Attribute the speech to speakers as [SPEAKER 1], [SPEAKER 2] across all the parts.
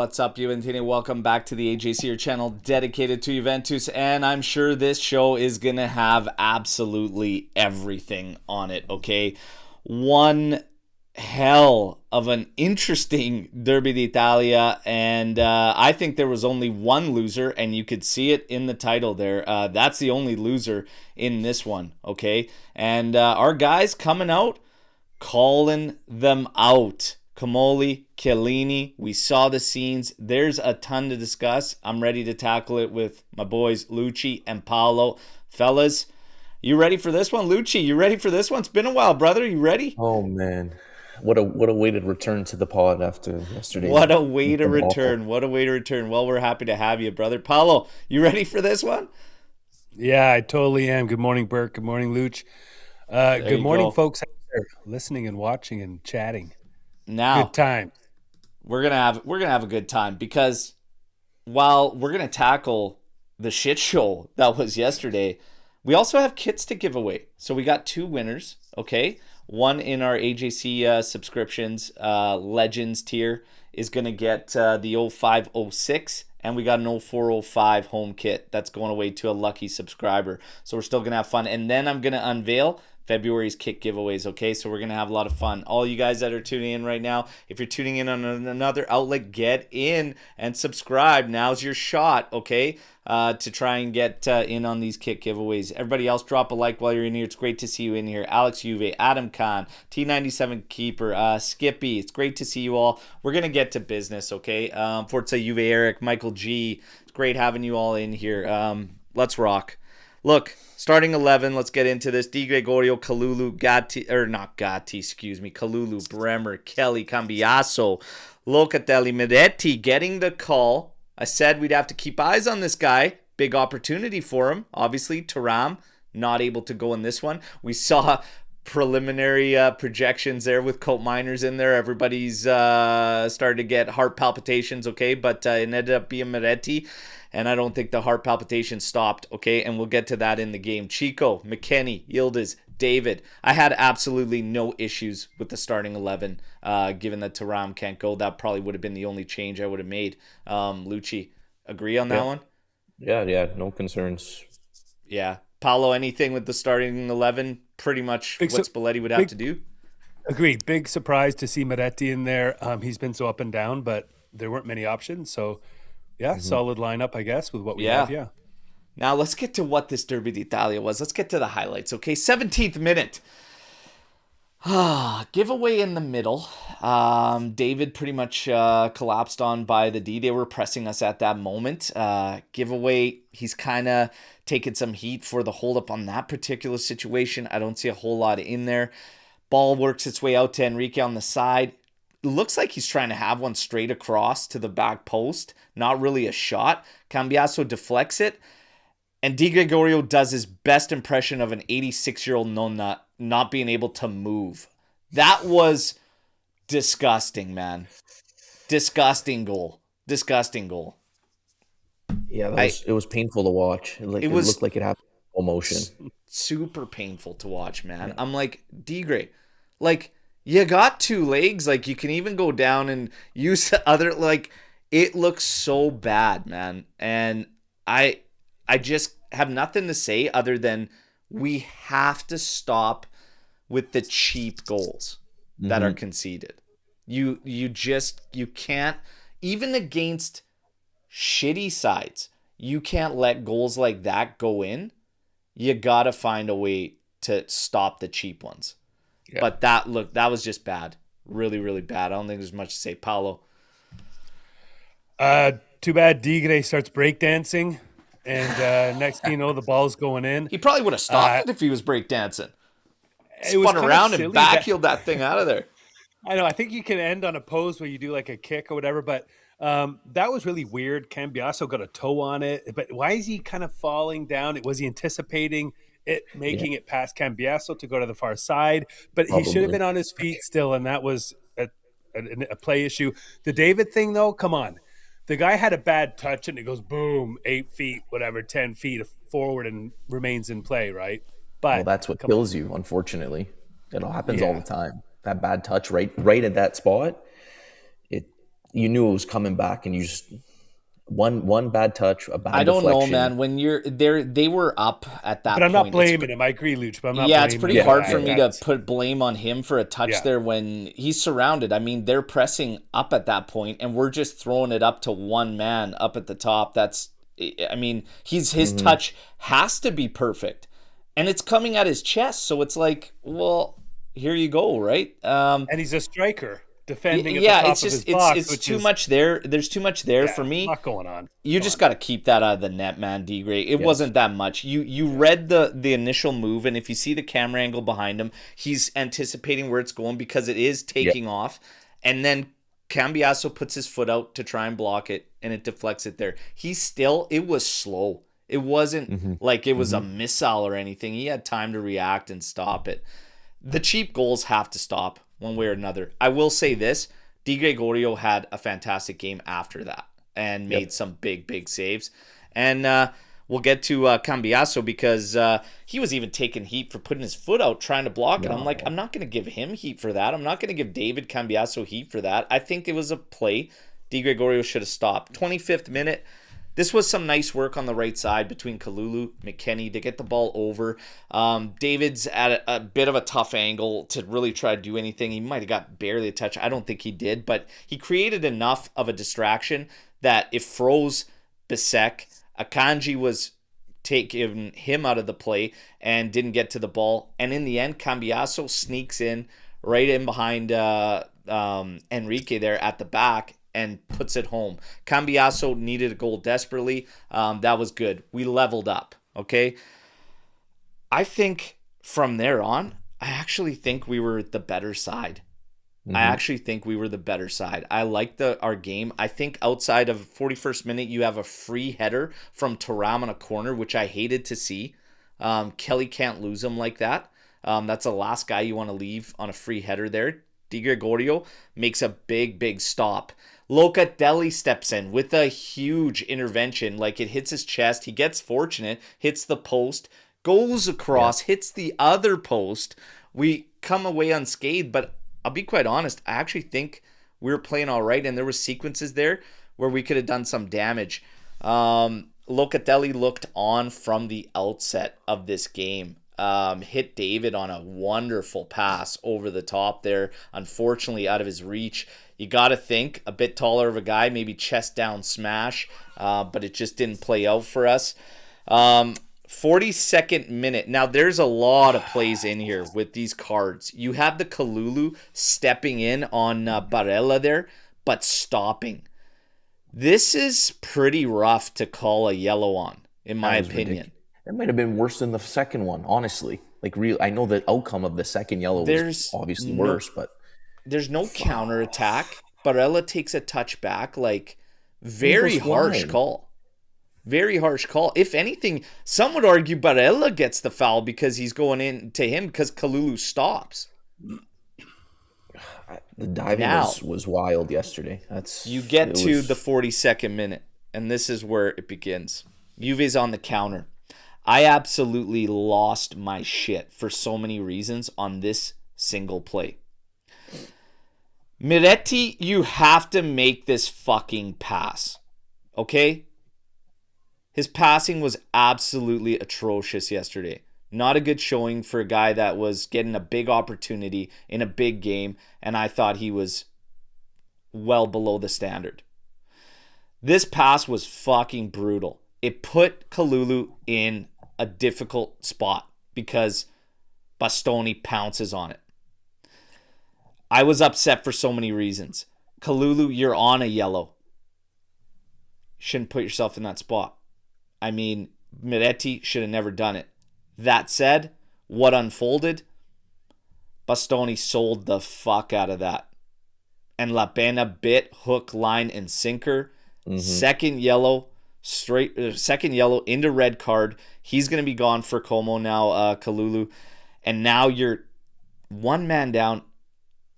[SPEAKER 1] What's up, Juventus? Welcome back to the AJC, your channel dedicated to Juventus, and I'm sure this show is going to have absolutely everything on it, okay? One hell of an interesting Derby d'Italia, and I think there was only one loser, and you could see it in the title there. That's the only loser in this one, okay? And our guys coming out, calling them out. Comoli, Chiellini, we saw the scenes. There's a ton to discuss. I'm ready to tackle it with my boys Lucci and Paolo. Fellas, you ready for this one? Lucci, you ready for this one? It's been a while, brother. You ready?
[SPEAKER 2] Oh man, what a way to return to the pod after yesterday.
[SPEAKER 1] What a way to return. What a way to return. Well, we're happy to have you, brother. Paolo, you ready for this one?
[SPEAKER 3] Yeah, I totally am. Good morning, Burke. Good morning, Luch. Good morning, folks out there listening and watching and chatting.
[SPEAKER 1] Now,
[SPEAKER 3] good time.
[SPEAKER 1] We're gonna have a good time because while we're gonna tackle the shit show that was yesterday, we also have kits to give away. So we got two winners, okay? One in our AJC subscriptions, Legends tier is gonna get the 0506, and we got an 0405 home kit that's going away to a lucky subscriber. So we're still gonna have fun, and then I'm gonna unveil February's kit giveaways, okay? So we're going to have a lot of fun. All you guys that are tuning in right now, if you're tuning in on another outlet, get in and subscribe. Now's your shot, okay, to try and get in on these kit giveaways. Everybody else, drop a like while you're in here. It's great to see you in here. Alex Juve, Adam Khan, T97 Keeper, Skippy. It's great to see you all. We're going to get to business, okay? Forza Juve Eric, Michael G. It's great having you all in here. Let's rock. Look, starting 11, let's get into this. Di Gregorio, Kalulu, Kalulu, Bremer, Kelly, Cambiaso, Locatelli, Miretti getting the call. I said we'd have to keep eyes on this guy. Big opportunity for him. Obviously, Thuram not able to go in this one. We saw preliminary projections there with Colt Miners in there. Everybody's started to get heart palpitations, okay? But it ended up being Miretti. And I don't think the heart palpitation stopped, okay? And we'll get to that in the game. Chico, McKenny, Yildiz, David. I had absolutely no issues with the starting 11, given that Thuram can't go. That probably would have been the only change I would have made. Lucci, agree on that one?
[SPEAKER 2] Yeah, no concerns.
[SPEAKER 1] Yeah. Paolo, anything with the starting 11? Pretty much what Spalletti would have to do?
[SPEAKER 3] Agree. Big surprise to see Miretti in there. He's been so up and down, but there weren't many options, so... Yeah, solid lineup, I guess, with what we have, yeah.
[SPEAKER 1] Now, let's get to what this Derby d'Italia was. Let's get to the highlights, okay? 17th minute. Giveaway in the middle. David pretty much collapsed on by the D. They were pressing us at that moment. Giveaway, he's kind of taking some heat for the hold-up on that particular situation. I don't see a whole lot in there. Ball works its way out to Enrique on the side. Looks like he's trying to have one straight across to the back post. Not really a shot. Cambiaso deflects it. And Di Gregorio does his best impression of an 86-year-old nonna not being able to move. That was disgusting, man. Disgusting goal. Disgusting goal.
[SPEAKER 2] Yeah, it was painful to watch. It looked like it happened in slow motion.
[SPEAKER 1] Super painful to watch, man. Yeah. I'm like, Di-Gre, like... You got two legs. Like, you can even go down and use the other. Like, it looks so bad, man. And I just have nothing to say other than we have to stop with the cheap goals that are conceded. You can't, even against shitty sides, you can't let goals like that go in. You got to find a way to stop the cheap ones. Yeah. But that was just bad. Really, really bad. I don't think there's much to say. Paolo.
[SPEAKER 3] Too bad Di-Gre starts breakdancing, and next thing you know, the ball's going in.
[SPEAKER 1] He probably would have stopped it if he was breakdancing. Spun around and backheeled that thing out of there.
[SPEAKER 3] I know. I think you can end on a pose where you do like a kick or whatever, but that was really weird. Cambiaso got a toe on it, but why is he kind of falling down? Was he anticipating it making it past Cambiaso to go to the far side? But he should have been on his feet still, and that was a play issue. The David thing, though, come on. The guy had a bad touch, and it goes boom, 8 feet, whatever, 10 feet forward and remains in play, right? But
[SPEAKER 2] that's what kills you, unfortunately. It happens all the time. That bad touch right at that spot, you knew it was coming back, and you just one bad touch, a bad
[SPEAKER 1] I don't know,
[SPEAKER 2] deflection.
[SPEAKER 1] man. When you're there, they were up at that
[SPEAKER 3] But I'm
[SPEAKER 1] point.
[SPEAKER 3] not blaming him. I agree, Luch, but I'm not
[SPEAKER 1] Yeah, it's
[SPEAKER 3] blaming
[SPEAKER 1] pretty
[SPEAKER 3] him.
[SPEAKER 1] hard for me to put blame on him for a touch
[SPEAKER 3] Yeah.
[SPEAKER 1] there when he's surrounded. I mean, they're pressing up at that point, and we're just throwing it up to one man up at the top. I mean, his touch has to be perfect, and it's coming at his chest. So it's like, well, here you go, right?
[SPEAKER 3] And he's a striker defending at the top
[SPEAKER 1] it's just
[SPEAKER 3] of his box.
[SPEAKER 1] it's too much there. There's too much there for me.
[SPEAKER 3] Not going on.
[SPEAKER 1] You just got to keep that out of the net, man, D-Gray. It wasn't that much. You read the initial move, and if you see the camera angle behind him, he's anticipating where it's going because it is taking off. And then Cambiasso puts his foot out to try and block it, and it deflects it there. It was slow. It wasn't like it was a missile or anything. He had time to react and stop it. The cheap goals have to stop one way or another. I will say this. Di Gregorio had a fantastic game after that and made some big saves. And we'll get to Cambiasso because he was even taking heat for putting his foot out trying to block it. I'm like, I'm not going to give him heat for that. I'm not going to give David Cambiasso heat for that. I think it was a play. Di Gregorio should have stopped. 25th minute. This was some nice work on the right side between Kalulu, McKennie to get the ball over. David's at a bit of a tough angle to really try to do anything. He might have got barely a touch. I don't think he did, but he created enough of a distraction that it froze Bisek. Akanji was taking him out of the play and didn't get to the ball. And in the end, Cambiasso sneaks in right in behind Enrique there at the back and puts it home. Cambiasso needed a goal desperately. That was good. We leveled up, okay? I think from there on, I actually think we were the better side. I actually think we were the better side. I like our game. I think outside of 41st minute, you have a free header from Thuram on a corner, which I hated to see. Kelly can't lose him like that. That's the last guy you want to leave on a free header there. Di Gregorio makes a big stop. Locatelli steps in with a huge intervention. Like it hits his chest. He gets fortunate, hits the post, goes across, hits the other post. We come away unscathed, but I'll be quite honest. I actually think we were playing all right, and there were sequences there where we could have done some damage. Locatelli looked on from the outset of this game. Hit David on a wonderful pass over the top there. Unfortunately, out of his reach. You got to think a bit taller of a guy, maybe chest down smash, but it just didn't play out for us. 42nd minute. Now, there's a lot of plays in here with these cards. You have the Kalulu stepping in on Barella there, but stopping. This is pretty rough to call a yellow on, in my opinion.
[SPEAKER 2] It might have been worse than the second one, honestly. I know the outcome of the second yellow was obviously worse, but
[SPEAKER 1] there's no counterattack. Barella takes a touch back, very harsh call. Very harsh call. If anything, some would argue Barella gets the foul because he's going in to him because Kalulu stops.
[SPEAKER 2] The diving was wild yesterday.
[SPEAKER 1] You get to the 42nd minute, and this is where it begins. Juve's on the counter. I absolutely lost my shit for so many reasons on this single play. Miretti, you have to make this fucking pass. Okay? His passing was absolutely atrocious yesterday. Not a good showing for a guy that was getting a big opportunity in a big game, and I thought he was well below the standard. This pass was fucking brutal. It put Kalulu in a difficult spot because Bastoni pounces on it. I was upset for so many reasons. Kalulu, you're on a yellow. Shouldn't put yourself in that spot. I mean, Miretti should have never done it. That said, what unfolded? Bastoni sold the fuck out of that. And La Pena bit hook, line, and sinker. Second yellow into red card. He's going to be gone for Como now, Kalulu. And now you're one man down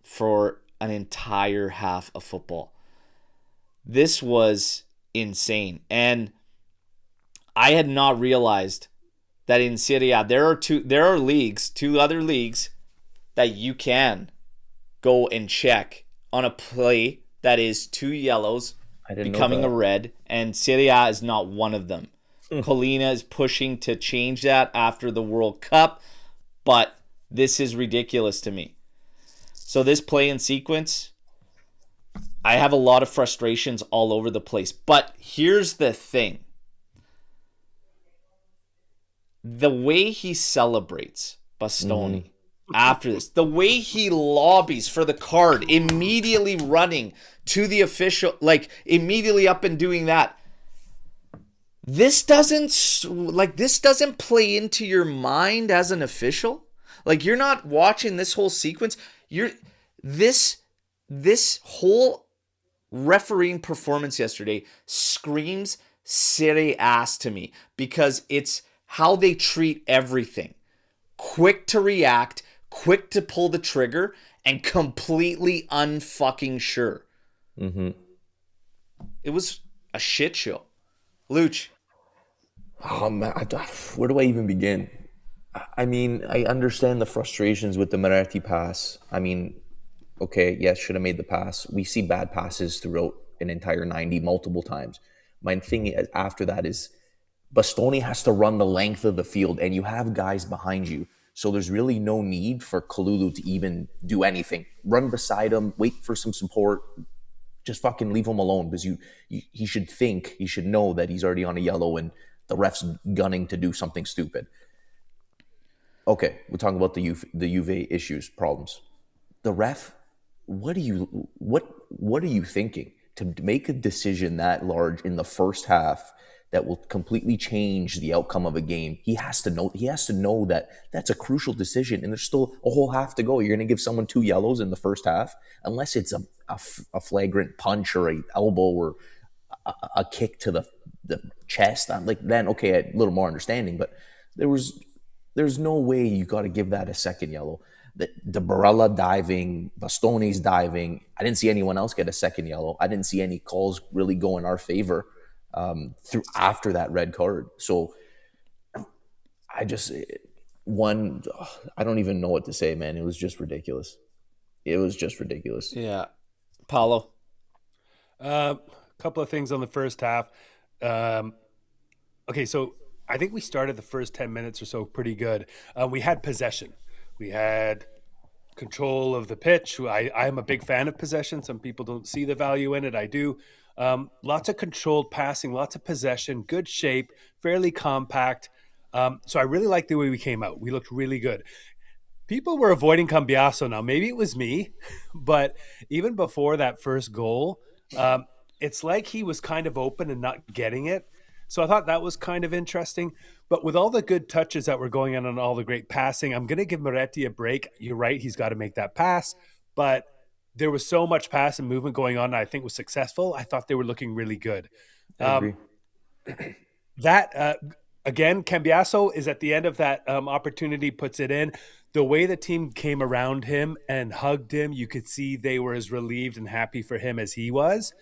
[SPEAKER 1] for an entire half of football. This was insane. And I had not realized that in Serie A there are two other leagues that you can go and check on a play that is 2 yellows becoming a red, and Serie A is not one of them. Colina is pushing to change that after the World Cup, but this is ridiculous to me. So this play in sequence, I have a lot of frustrations all over the place. But here's the thing. The way he celebrates Bastoni after this, the way he lobbies for the card, immediately running to the official, like immediately up and doing that. This doesn't play into your mind as an official. Like, you're not watching this whole sequence. This whole refereeing performance yesterday screams Serie A to me, because it's how they treat everything. Quick to react, quick to pull the trigger, and completely unfucking sure. It was a shit show. Luch.
[SPEAKER 2] Oh, man, where do I even begin? I mean, I understand the frustrations with the Moretti pass. I mean, okay, yes, should have made the pass. We see bad passes throughout an entire 90 multiple times. My thing after that is Bastoni has to run the length of the field, and you have guys behind you. So there's really no need for Kalulu to even do anything. Run beside him, wait for some support. Just fucking leave him alone, because he should know that he's already on a yellow and the ref's gunning to do something stupid. Okay, we're talking about the Juve issues, problems. The ref, what are you thinking to make a decision that large in the first half that will completely change the outcome of a game? He has to know that that's a crucial decision, and there's still a whole half to go. You're going to give someone 2 yellows in the first half, unless it's a flagrant punch or a elbow or a kick to the chest. I'm like, then okay, a little more understanding, but there's no way you got to give that a second yellow. The Barella diving, Bastoni's diving. I didn't see anyone else get a second yellow. I didn't see any calls really go in our favor through after that red card. So I don't even know what to say, man. It was just ridiculous.
[SPEAKER 1] Yeah. Paulo?
[SPEAKER 3] A couple of things on the first half. Okay, so I think we started the first 10 minutes or so pretty good. We had possession. We had control of the pitch. I'm a big fan of possession. Some people don't see the value in it. I do. Lots of controlled passing, lots of possession, good shape, fairly compact. So I really liked the way we came out. We looked really good. People were avoiding Cambiasso now. Maybe it was me, but even before that first goal, it's like he was kind of open and not getting it. So I thought that was kind of interesting. But with all the good touches that were going on and all the great passing, I'm going to give Moretti a break. You're right. He's got to make that pass. But there was so much pass and movement going on, and I think was successful. I thought they were looking really good.
[SPEAKER 2] I agree.
[SPEAKER 3] Again, Cambiasso is at the end of that opportunity, puts it in. The way the team came around him and hugged him, you could see they were as relieved and happy for him as he was.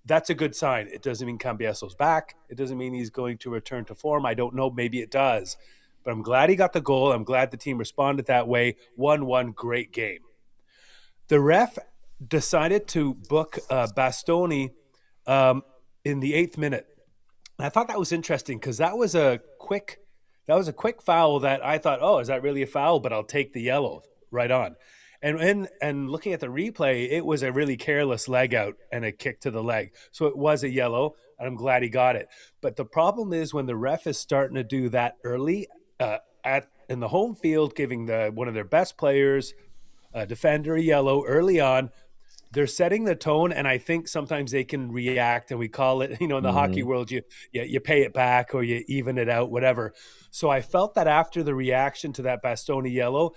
[SPEAKER 3] That's a good sign. It doesn't mean Cambiasso's back. It doesn't mean he's going to return to form. I don't know. Maybe it does. But I'm glad he got the goal. I'm glad the team responded that way. 1-1, great game. The ref decided to book Bastoni in the 8th minute. And I thought that was interesting because that was a quick foul that I thought, oh, is that really a foul? But I'll take the yellow right on. And looking at the replay, it was a really careless leg out and a kick to the leg. So it was a yellow, and I'm glad he got it. But the problem is when the ref is starting to do that early in the home field, giving one of their best players, a defender, a yellow early on, they're setting the tone, and I think sometimes they can react, and we call it, in the hockey world, you pay it back or you even it out, whatever. So I felt that after the reaction to that Bastoni yellow,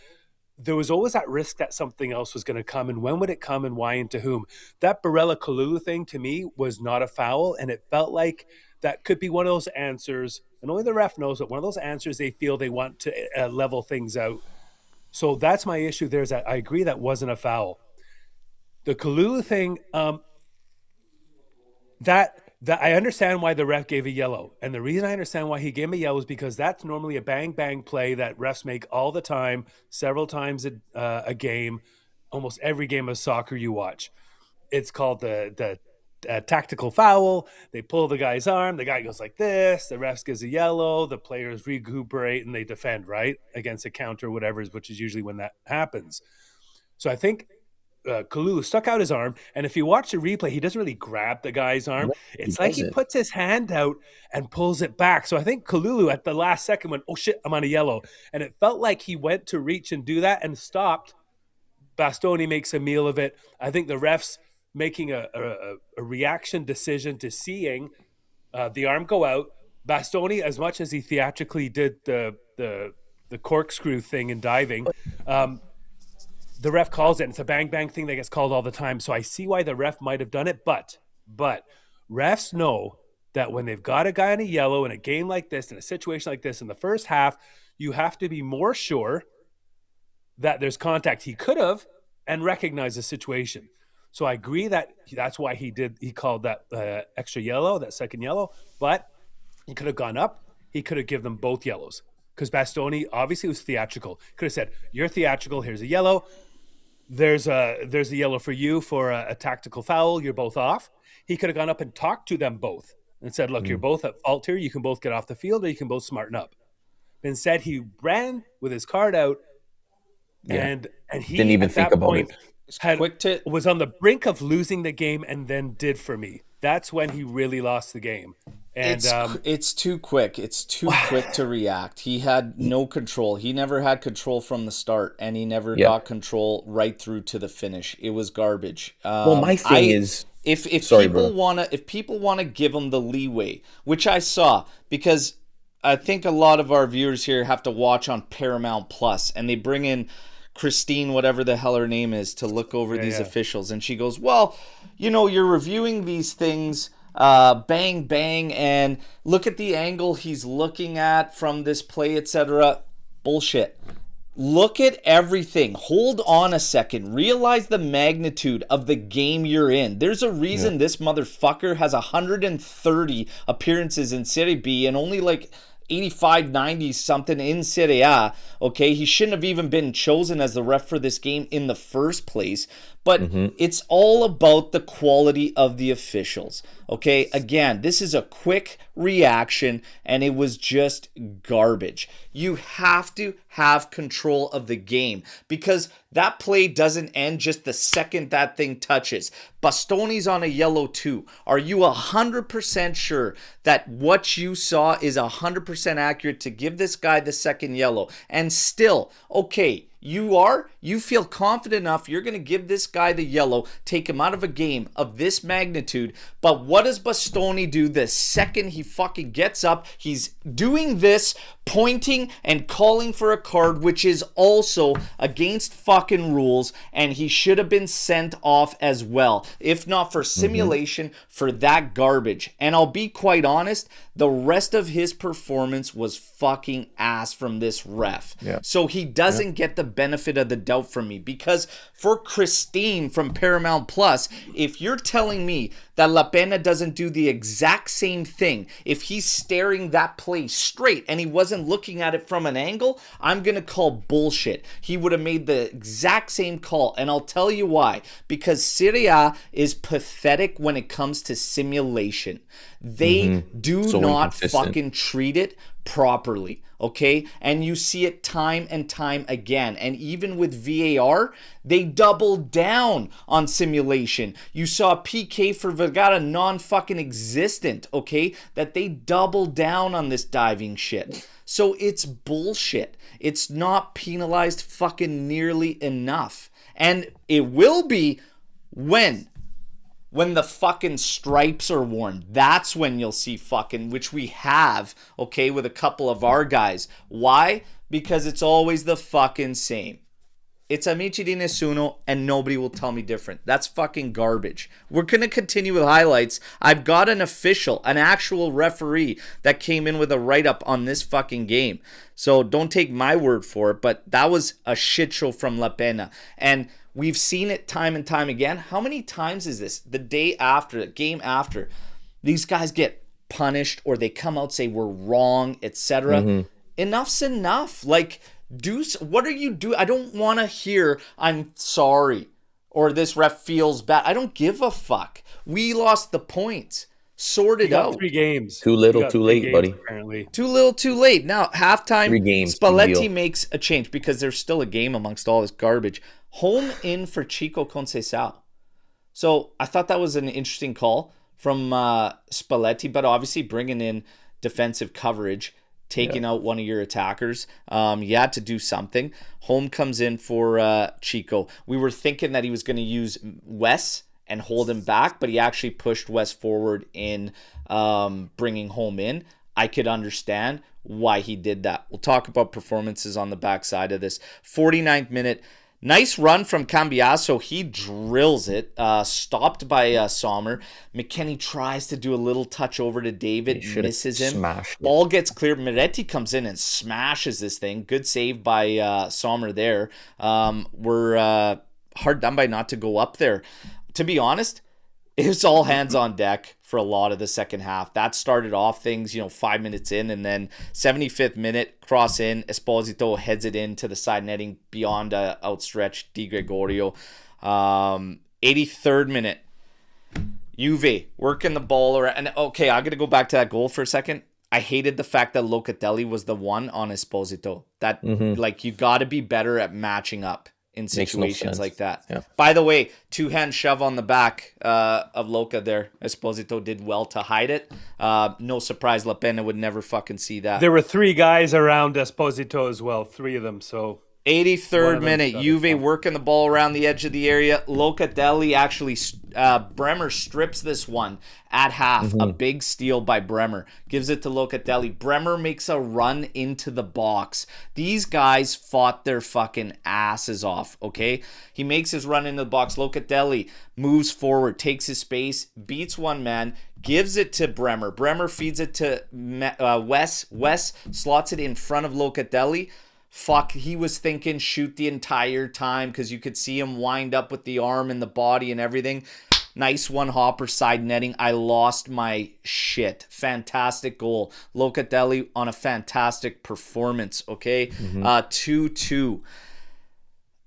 [SPEAKER 3] there was always that risk that something else was going to come, and when would it come and why and to whom? That Barella-Kalulu thing to me was not a foul, and it felt like that could be one of those answers, and only the ref knows it, one of those answers they feel they want to level things out. So that's my issue there, is that I agree that wasn't a foul. The Kalulu thing, that I understand why the ref gave a yellow. And the reason I understand why he gave him a yellow is because that's normally a bang-bang play that refs make all the time, several times a game, almost every game of soccer you watch. it's called the tactical foul. They pull the guy's arm. The guy goes like this. The ref gives a yellow. The players recuperate and they defend, right, against a counter, whatever, which is usually when that happens. So I think Kalulu stuck out his arm, and if you watch the replay, he doesn't really grab the guy's arm.
[SPEAKER 2] No,
[SPEAKER 3] It's like he puts his hand out and pulls it back. So I think Kalulu at the last second went, oh shit, I'm on a yellow. And it felt like he went to reach and do that and stopped. Bastoni makes a meal of it. I think the refs making a reaction decision to seeing the arm go out. Bastoni, as much as he theatrically did the corkscrew thing in diving, the ref calls it, and it's a bang thing that gets called all the time. So I see why the ref might have done it, but refs know that when they've got a guy on a yellow in a game like this, in a situation like this, in the first half, you have to be more sure that there's contact. He could have and recognize the situation. So I agree that that's why he called that extra yellow, that second yellow, but he could have gone up. He could have given them both yellows because Bastoni obviously was theatrical. Could have said, you're theatrical, here's a yellow. There's a yellow for you for a tactical foul. You're both off. He could have gone up and talked to them both and said, look, you're both at fault here. You can both get off the field or you can both smarten up. Instead, he ran with his card out and he
[SPEAKER 2] didn't even think about it.
[SPEAKER 3] Was on the brink of losing the game and then did for me. That's when he really lost the game. And
[SPEAKER 1] it's too quick. It's too quick to react. He had no control. He never had control from the start, and he never got control right through to the finish. It was garbage.
[SPEAKER 2] Well, my thing is,
[SPEAKER 1] if people wanna give him the leeway, which I saw, because I think a lot of our viewers here have to watch on Paramount Plus, and they bring in Christine, whatever the hell her name is, to look over these officials, and she goes, well, you're reviewing these things, bang, and look at the angle he's looking at from this play, etc. Bullshit. Look at everything. Hold on a second. Realize the magnitude of the game you're in. There's a reason this motherfucker has 130 appearances in Serie B and only like 85, 90 something in Serie A. Okay, he shouldn't have even been chosen as the ref for this game in the first place. But it's all about the quality of the officials. Okay, again, this is a quick reaction and it was just garbage. You have to have control of the game because that play doesn't end just the second that thing touches. Bastoni's on a yellow too. Are you 100% sure that what you saw is 100% accurate to give this guy the second yellow? And still, okay, you feel confident enough you're going to give this guy the yellow, take him out of a game of this magnitude, but what does Bastoni do the second he fucking gets up? He's doing this, pointing and calling for a card, which is also against fucking rules, and he should have been sent off as well, if not for simulation, for that garbage. And I'll be quite honest, the rest of his performance was fucking ass from this ref. So he doesn't get the benefit of the doubt from me, because for Christine from Paramount Plus, if you're telling me that La Pena doesn't do the exact same thing, if he's staring that play straight and he wasn't looking at it from an angle, I'm gonna call bullshit. He would have made the exact same call, and I'll tell you why. Because Serie A is pathetic when it comes to simulation. They do not fucking treat it properly, okay? And you see it time and time again. And even with VAR, they double down on simulation. You saw PK for Vergara non-fucking existent, okay? That they double down on this diving shit. So it's bullshit. It's not penalized fucking nearly enough. And it will be when the fucking stripes are worn. That's when you'll see fucking, which we have, okay, with a couple of our guys. Why? Because it's always the fucking same. It's amici di nessuno, and nobody will tell me different. That's fucking garbage. We're going to continue with highlights. I've got an official, an actual referee that came in with a write-up on this fucking game. So don't take my word for it, but that was a shit show from La Pena. And we've seen it time and time again. How many times is this? The day after, the game after, these guys get punished or they come out, say we're wrong, etc. Enough's enough. Like, what are you doing? I don't want to hear I'm sorry or this ref feels bad. I don't give a fuck. We lost the points. Sort it out.
[SPEAKER 3] 3 games.
[SPEAKER 2] Too little, too late, buddy.
[SPEAKER 3] Apparently.
[SPEAKER 1] Too little, too late. Now, halftime,
[SPEAKER 2] 3 games,
[SPEAKER 1] Spalletti makes a change because there's still a game amongst all this garbage. Home in for Chico Conceição. So I thought that was an interesting call from Spalletti, but obviously bringing in defensive coverage, taking out one of your attackers. You had to do something. Home comes in for Chico. We were thinking that he was going to use Wes and hold him back, but he actually pushed Wes forward in bringing Home in. I could understand why he did that. We'll talk about performances on the backside of this. 49th minute. Nice run from Cambiasso. He drills it. Stopped by Sommer. McKennie tries to do a little touch over to David. Misses him. Ball gets cleared. Miretti comes in and smashes this thing. Good save by Sommer there. We're hard done by not to go up there. To be honest, it was all hands on deck for a lot of the second half. That started off things, 5 minutes in, and then 75th minute, cross in, Esposito heads it into the side netting beyond outstretched Di Gregorio. 83rd minute, Juve working the ball around. And okay, I'm going to go back to that goal for a second. I hated the fact that Locatelli was the one on Esposito. That, you got to be better at matching up in situations like that. Yeah. By the way, 2-hand shove on the back of Loca there. Esposito did well to hide it. No surprise, La Pena would never fucking see that.
[SPEAKER 3] There were 3 guys around Esposito as well, 3 of them. So
[SPEAKER 1] 83rd minute, Juve working the ball around the edge of the area. Locatelli actually, Bremer strips this one at half. A big steal by Bremer. Gives it to Locatelli. Bremer makes a run into the box. These guys fought their fucking asses off, okay? He makes his run into the box. Locatelli moves forward, takes his space, beats one man, gives it to Bremer. Bremer feeds it to Wes. Wes slots it in front of Locatelli. Fuck, he was thinking shoot the entire time because you could see him wind up with the arm and the body and everything. Nice one hopper side netting. I lost my shit. Fantastic goal. Locatelli on a fantastic performance, okay? 2-2.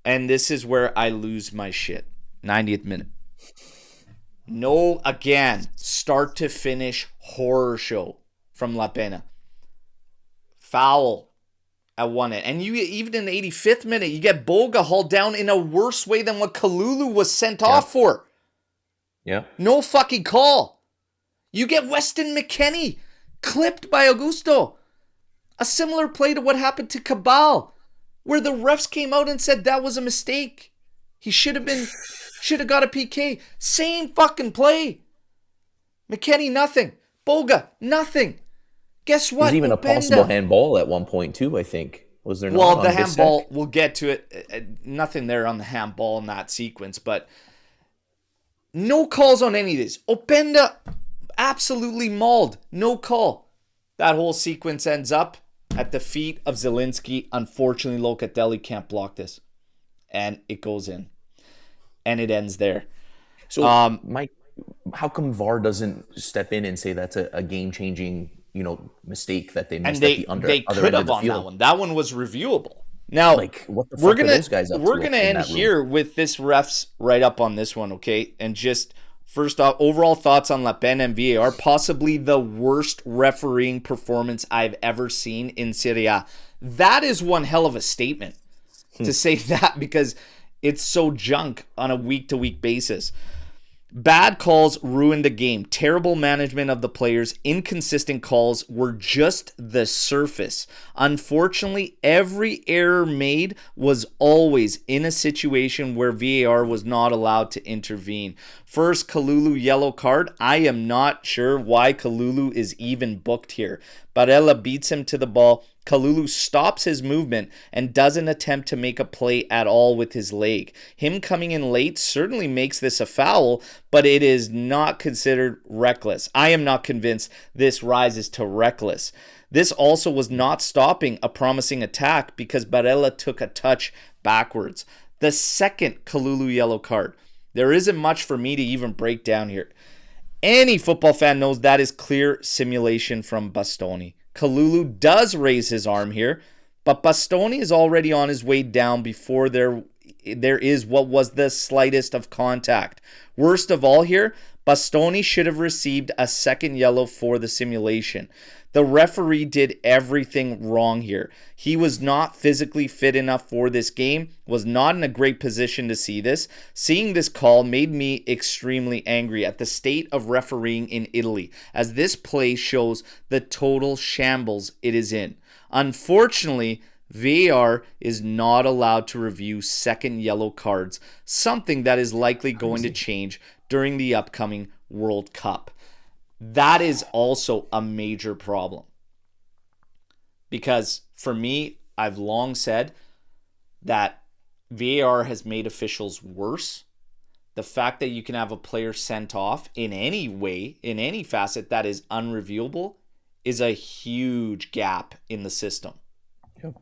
[SPEAKER 1] And this is where I lose my shit. 90th minute. No, again, start to finish horror show from La Pena. Foul at one end. And you even in the 85th minute, you get Boga hauled down in a worse way than what Kalulu was sent off for.
[SPEAKER 2] Yeah.
[SPEAKER 1] No fucking call. You get Weston McKennie clipped by Augusto. A similar play to what happened to Cabal, where the refs came out and said that was a mistake. He should have got a PK. Same fucking play. McKennie, nothing. Boga, nothing. Guess what?
[SPEAKER 2] There's even a possible handball at one point too, I think. Was there not?
[SPEAKER 1] Well, the handball, we'll get to it. Nothing there on the handball in that sequence, but no calls on any of this. Openda absolutely mauled. No call. That whole sequence ends up at the feet of Zielinski. Unfortunately, Locatelli can't block this. And it goes in. And it ends there.
[SPEAKER 2] So, Mike, how come VAR doesn't step in and say that's a game-changing mistake that they missed
[SPEAKER 1] and
[SPEAKER 2] at the
[SPEAKER 1] they could have on that one. That one was reviewable. Now,
[SPEAKER 2] what the fuck are those guys up to?
[SPEAKER 1] We're gonna end here with this refs right up on this one, okay? And just first off, overall thoughts on La Pena and VAR. Possibly the worst refereeing performance I've ever seen in Serie A. That is one hell of a statement to say that, because it's so junk on a week-to-week basis. Bad calls ruined the game. Terrible management of the players. Inconsistent calls were just the surface. Unfortunately, every error made was always in a situation where VAR was not allowed to intervene. First, Kalulu yellow card. I am not sure why Kalulu is even booked here. Barella beats him to the ball. Kalulu stops his movement and doesn't attempt to make a play at all with his leg. Him coming in late certainly makes this a foul, but it is not considered reckless. I am not convinced this rises to reckless. This also was not stopping a promising attack because Barella took a touch backwards. The second Kalulu yellow card. There isn't much for me to even break down here. Any football fan knows that is clear simulation from Bastoni. Kalulu does raise his arm here, but Bastoni is already on his way down before there there is what was the slightest of contact. Worst of all here, Bastoni should have received a second yellow for the simulation. The referee did everything wrong here. He was not physically fit enough for this game, was not in a great position to see this. Seeing this call made me extremely angry at the state of refereeing in Italy, as this play shows the total shambles it is in. Unfortunately, VAR is not allowed to review second yellow cards, something that is likely going to change during the upcoming World Cup. That is also a major problem. Because for me, I've long said that VAR has made officials worse. The fact that you can have a player sent off in any way, in any facet that is unreviewable, is a huge gap in the system. Yep.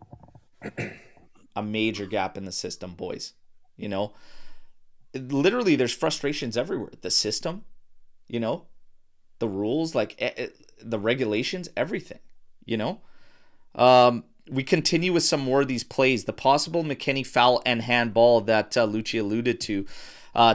[SPEAKER 1] A major gap in the system, boys. You know, literally there's frustrations everywhere. The system, you know, the rules, like the regulations, everything, you know. We continue with some more of these plays. The possible McKennie foul and handball that Lucci alluded to.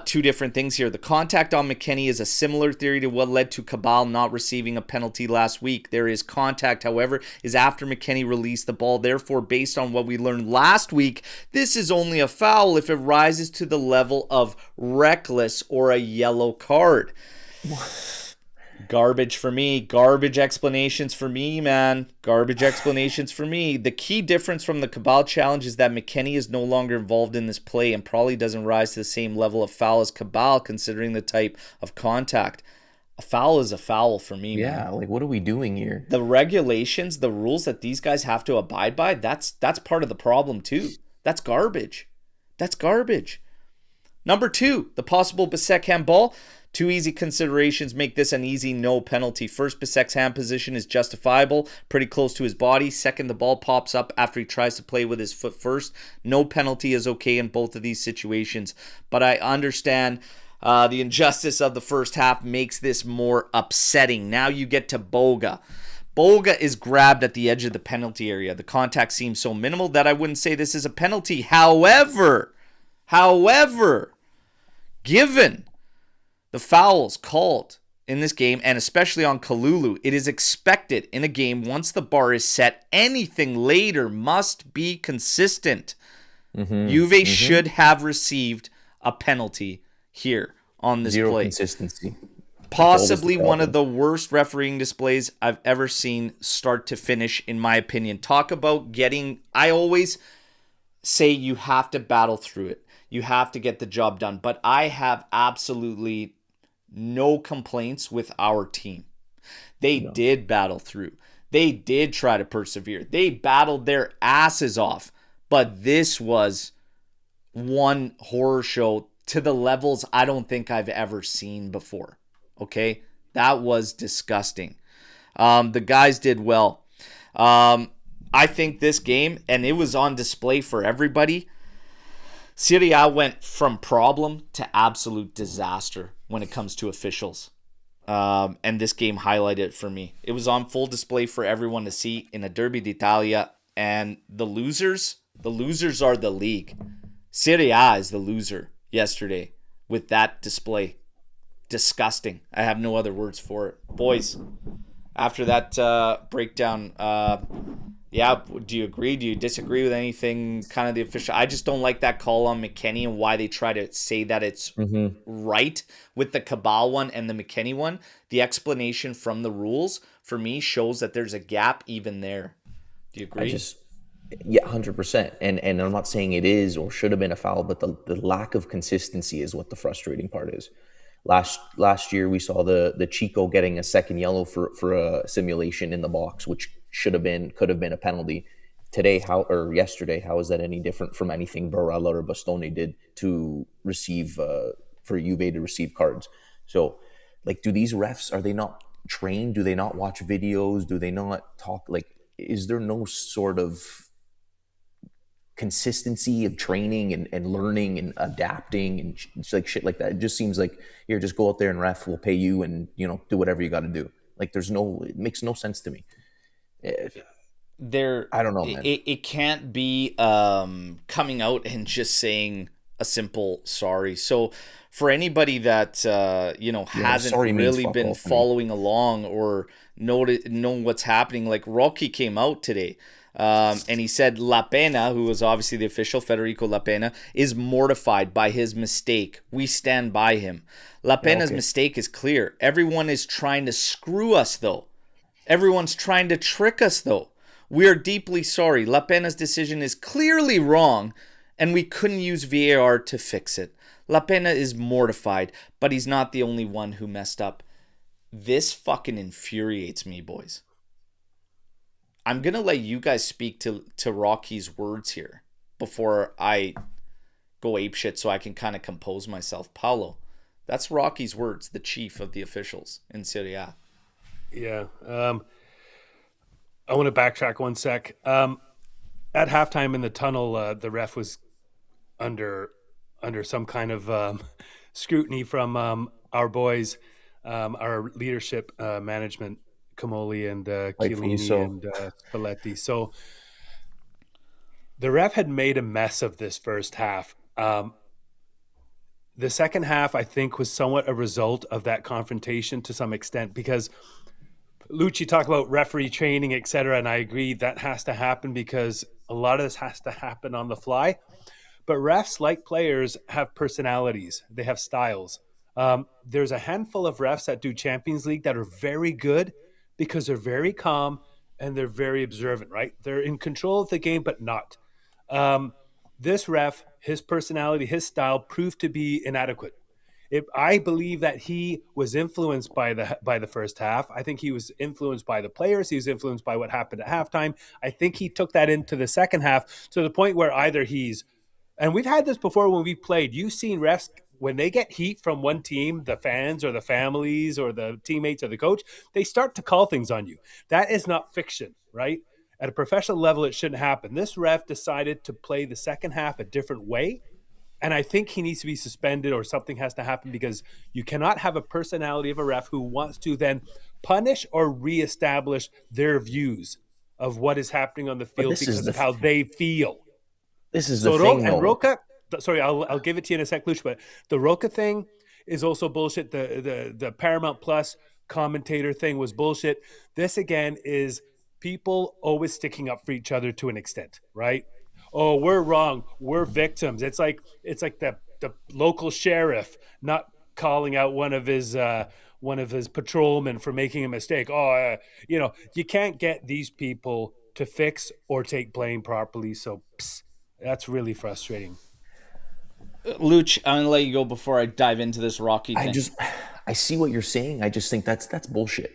[SPEAKER 1] Two different things here. The contact on McKennie is a similar theory to what led to Cabal not receiving a penalty last week. There is contact, however, is after McKennie released the ball. Therefore, based on what we learned last week, this is only a foul if it rises to the level of reckless or a yellow card. Garbage for me. Garbage explanations for me, man. Garbage explanations for me. The key difference from the Cabal challenge is that McKennie is no longer involved in this play and probably doesn't rise to the same level of foul as Cabal, considering the type of contact. A foul is a foul for me, man.
[SPEAKER 2] Yeah, like, what are we doing here?
[SPEAKER 1] The regulations, the rules that these guys have to abide by, that's part of the problem too. That's garbage. That's garbage. Number 2, the possible Bissek handball. Two easy considerations make this an easy no penalty. First, Bisek's hand position is justifiable, pretty close to his body. Second, the ball pops up after he tries to play with his foot first. No penalty is okay in both of these situations. But I understand the injustice of the first half makes this more upsetting. Now you get to Boga. Boga is grabbed at the edge of the penalty area. The contact seems so minimal that I wouldn't say this is a penalty. However, given the fouls called in this game, and especially on Kalulu, it is expected in a game once the bar is set, anything later must be consistent. Juve should have received a penalty here on this
[SPEAKER 2] Zero
[SPEAKER 1] play.
[SPEAKER 2] Consistency.
[SPEAKER 1] Possibly one of the worst refereeing displays I've ever seen start to finish, in my opinion. Talk about getting... I always say you have to battle through it. You have to get the job done. But I have absolutely no complaints with our team. They did battle through. They did try to persevere. They battled their asses off. But this was one horror show to the levels I don't think I've ever seen before. Okay? That was disgusting. The guys did well. I think this game, and it was on display for everybody, Serie A went from problem to absolute disaster when it comes to officials. And this game highlighted it for me. It was on full display for everyone to see in a Derby d'Italia. And the losers are the league. Serie A is the loser yesterday with that display. Disgusting. I have no other words for it. Boys, after that breakdown, do you agree? Do you disagree with anything kind of the official? I just don't like that call on McKennie and why they try to say that it's right with the Cabal one and the McKennie one. The explanation from the rules, for me, shows that there's a gap even there. Do you agree?
[SPEAKER 2] 100%. And I'm not saying it is or should have been a foul, but the lack of consistency is what the frustrating part is. Last year, we saw the Chico getting a second yellow for a simulation in the box, which could have been a penalty. Yesterday, how is that any different from anything Barella or Bastoni did to receive for Juve to receive cards? So, like, do these refs, are they not trained? Do they not watch videos? Do they not talk? Like, is there no sort of consistency of training and learning and adapting and like shit like that? It just seems like, here, just go out there and ref, we'll pay you and, do whatever you got to do. Like, it makes no sense to me. I don't know, man.
[SPEAKER 1] It can't be coming out and just saying a simple sorry. So for anybody that hasn't
[SPEAKER 2] sorry means
[SPEAKER 1] really
[SPEAKER 2] fuck
[SPEAKER 1] been
[SPEAKER 2] all for me.
[SPEAKER 1] following along or know what's happening, like Rocky came out today. And he said La Pena, who was obviously the official, Federico La Pena, is mortified by his mistake. We stand by him. La Pena's mistake is clear. Everyone is trying to screw us, though. Everyone's trying to trick us, though. We are deeply sorry. La Pena's decision is clearly wrong, and we couldn't use VAR to fix it. La Pena is mortified, but he's not the only one who messed up. This fucking infuriates me, boys. I'm going to let you guys speak to Rocky's words here before I go apeshit so I can kind of compose myself. Paulo, that's Rocky's words, the chief of the officials in Serie A.
[SPEAKER 3] Yeah. I want to backtrack one sec. At halftime in the tunnel, the ref was under some kind of scrutiny from our boys, our leadership management, Camoli and Chiellini and Spalletti. So the ref had made a mess of this first half. The second half, I think, was somewhat a result of that confrontation to some extent, because Lucci talked about referee training, etc., and I agree that has to happen because a lot of this has to happen on the fly. But refs, like players, have personalities. They have styles. There's a handful of refs that do Champions League that are very good because they're very calm and they're very observant, right? They're in control of the game, but not. This ref, his personality, his style proved to be inadequate. I believe that he was influenced by the first half. I think he was influenced by the players. He was influenced by what happened at halftime. I think he took that into the second half to the point where either and we've had this before when we've played. You've seen refs, when they get heat from one team, the fans or the families or the teammates or the coach, they start to call things on you. That is not fiction, right? At a professional level, it shouldn't happen. This ref decided to play the second half a different way. And I think he needs to be suspended or something has to happen, because you cannot have a personality of a ref who wants to then punish or reestablish their views of what is happening on the field because of how they feel.
[SPEAKER 2] This is the thing,
[SPEAKER 3] and Roca, sorry, I'll give it to you in a sec, Luch, but the Roca thing is also bullshit. The Paramount Plus commentator thing was bullshit. This, again, is people always sticking up for each other to an extent, right? Oh, we're wrong. We're victims. It's like the local sheriff not calling out one of his patrolmen for making a mistake. You can't get these people to fix or take blame properly. So that's really frustrating.
[SPEAKER 1] Luch, I'm gonna let you go before I dive into this Rocky thing.
[SPEAKER 2] I see what you're saying. I just think that's bullshit.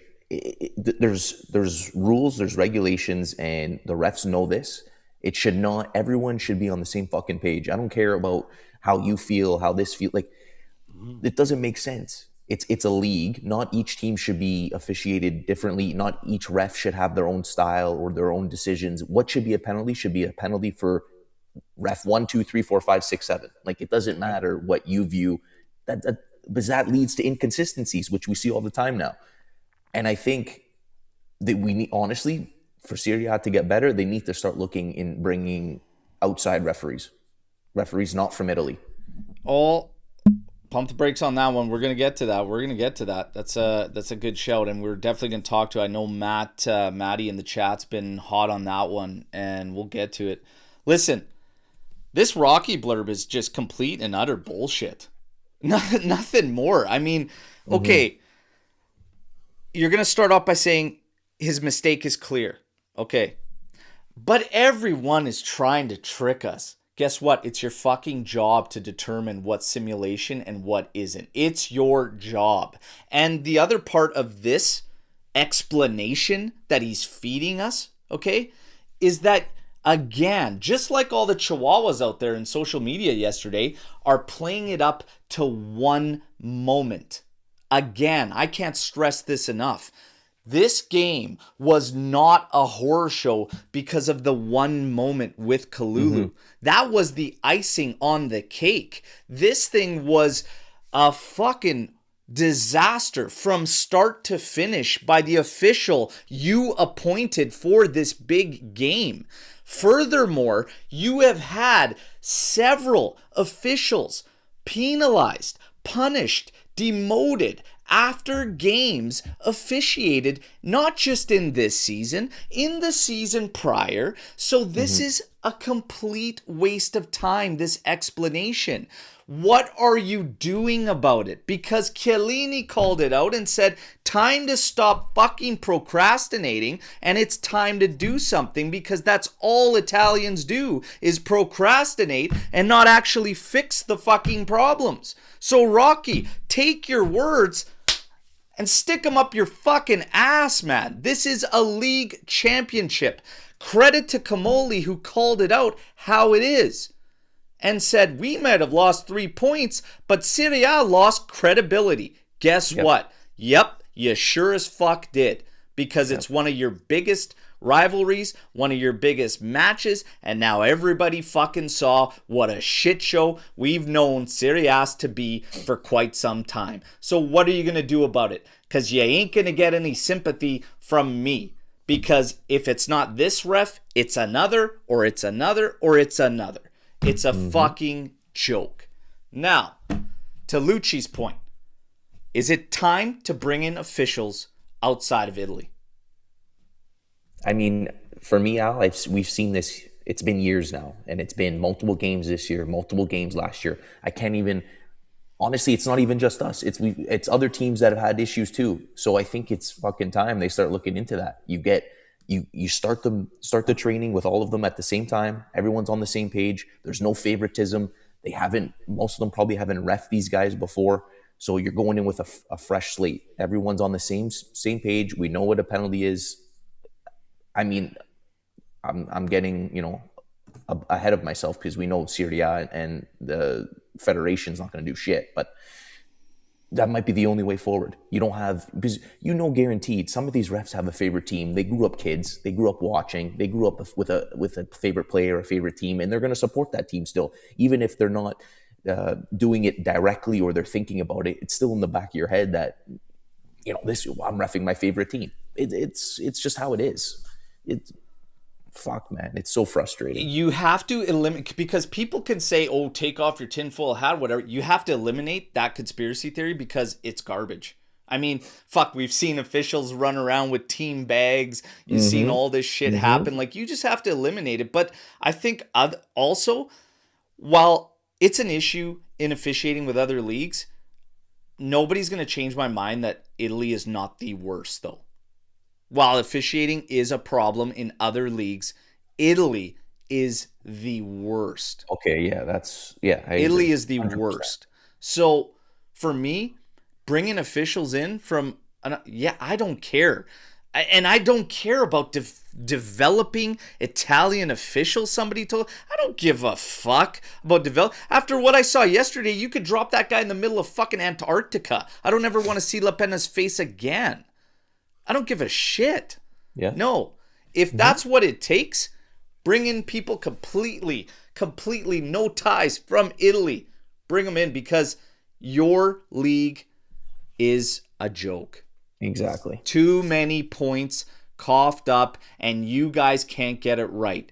[SPEAKER 2] There's rules, there's regulations, and the refs know this. It should not. Everyone should be on the same fucking page. I don't care about how you feel, how this feel. Like, it doesn't make sense. It's a league. Not each team should be officiated differently. Not each ref should have their own style or their own decisions. What should be a penalty should be a penalty for ref 1, 2, 3, 4, 5, 6, 7. Like, it doesn't matter what you view. Because that leads to inconsistencies, which we see all the time now. And I think that we need, honestly, for Serie A to get better, they need to start looking in bringing outside referees not from Italy.
[SPEAKER 1] Pump the brakes on that one. We're gonna get to that. That's a good shout, and we're definitely gonna talk to. I know Matty in the chat's been hot on that one, and we'll get to it. Listen, this Rocky blurb is just complete and utter bullshit. Nothing more. I mean, okay, you're gonna start off by saying his mistake is clear. Okay. But everyone is trying to trick us. Guess what? It's your fucking job to determine what's simulation and what isn't. It's your job. And the other part of this explanation that he's feeding us, okay, is that, again, just like all the chihuahuas out there in social media yesterday are playing it up to one moment. Again, I can't stress this enough. This game was not a horror show because of the one moment with Kalulu. That was the icing on the cake. This thing was a fucking disaster from start to finish by the official you appointed for this big game. Furthermore, you have had several officials penalized, punished, demoted after games officiated, not just in this season, in the season prior. So this is a complete waste of time, this explanation. What are you doing about it? Because Chiellini called it out and said, time to stop fucking procrastinating and it's time to do something, because that's all Italians do, is procrastinate and not actually fix the fucking problems. So Rocky, take your words and stick them up your fucking ass, man. This is a league championship. Credit to Camoli, who called it out how it is and said, we might have lost 3 points, but Serie A lost credibility. Guess what? Yep, you sure as fuck did. Because it's one of your biggest rivalries, one of your biggest matches, and now everybody fucking saw what a shit show we've known Serie A to be for quite some time. So what are you going to do about it? Because you ain't going to get any sympathy from me. Because if it's not this ref, it's another, or it's another, or it's another. It's a fucking joke. Now, to Lucci's point, is it time to bring in officials outside of Italy?
[SPEAKER 2] I mean, for me, Al, we've seen this. It's been years now, and it's been multiple games this year, multiple games last year. I can't even. Honestly, it's not even just us. It's other teams that have had issues too. So I think it's fucking time they start looking into that. You start the training with all of them at the same time. Everyone's on the same page. There's no favoritism. Most of them probably haven't ref these guys before. So you're going in with a fresh slate. Everyone's on the same page. We know what a penalty is. I mean, I'm getting, ahead of myself because we know Serie A and the federation's not going to do shit, but that might be the only way forward. You don't have, because guaranteed some of these refs have a favorite team. They grew up kids. They grew up watching. They grew up with a favorite player, a favorite team, and they're going to support that team still, even if they're not doing it directly or they're thinking about it. It's still in the back of your head that I'm reffing my favorite team. It's just how it is. Fuck, man, it's so frustrating.
[SPEAKER 1] You have to eliminate, because people can say, oh, take off your tinfoil hat, whatever. You have to eliminate that conspiracy theory because it's garbage. I mean, fuck, we've seen officials run around with team bags. You've seen all this shit happen. Like, you just have to eliminate it. But I think also, while it's an issue in officiating with other leagues, nobody's going to change my mind that Italy is not the worst, though. While officiating is a problem in other leagues, Italy is the worst.
[SPEAKER 2] Okay, yeah,
[SPEAKER 1] Italy is the 100%. Worst. So for me, bringing officials in from, I don't care. And I don't care about developing Italian officials, somebody told. I don't give a fuck about After what I saw yesterday, you could drop that guy in the middle of fucking Antarctica. I don't ever want to see Le Penna's face again. I don't give a shit.
[SPEAKER 2] Yeah.
[SPEAKER 1] No. If that's what it takes, bring in people completely no ties from Italy. Bring them in, because your league is a joke.
[SPEAKER 2] Exactly.
[SPEAKER 1] Too many points coughed up, and you guys can't get it right.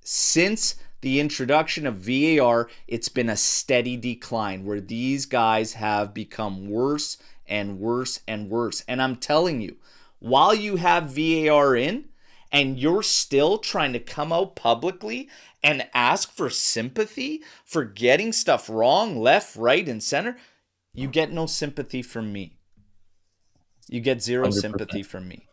[SPEAKER 1] Since the introduction of VAR, it's been a steady decline where these guys have become worse and worse and worse. And I'm telling you, while you have VAR in and you're still trying to come out publicly and ask for sympathy for getting stuff wrong, left, right, and center, you get no sympathy from me. You get 0 sympathy from me.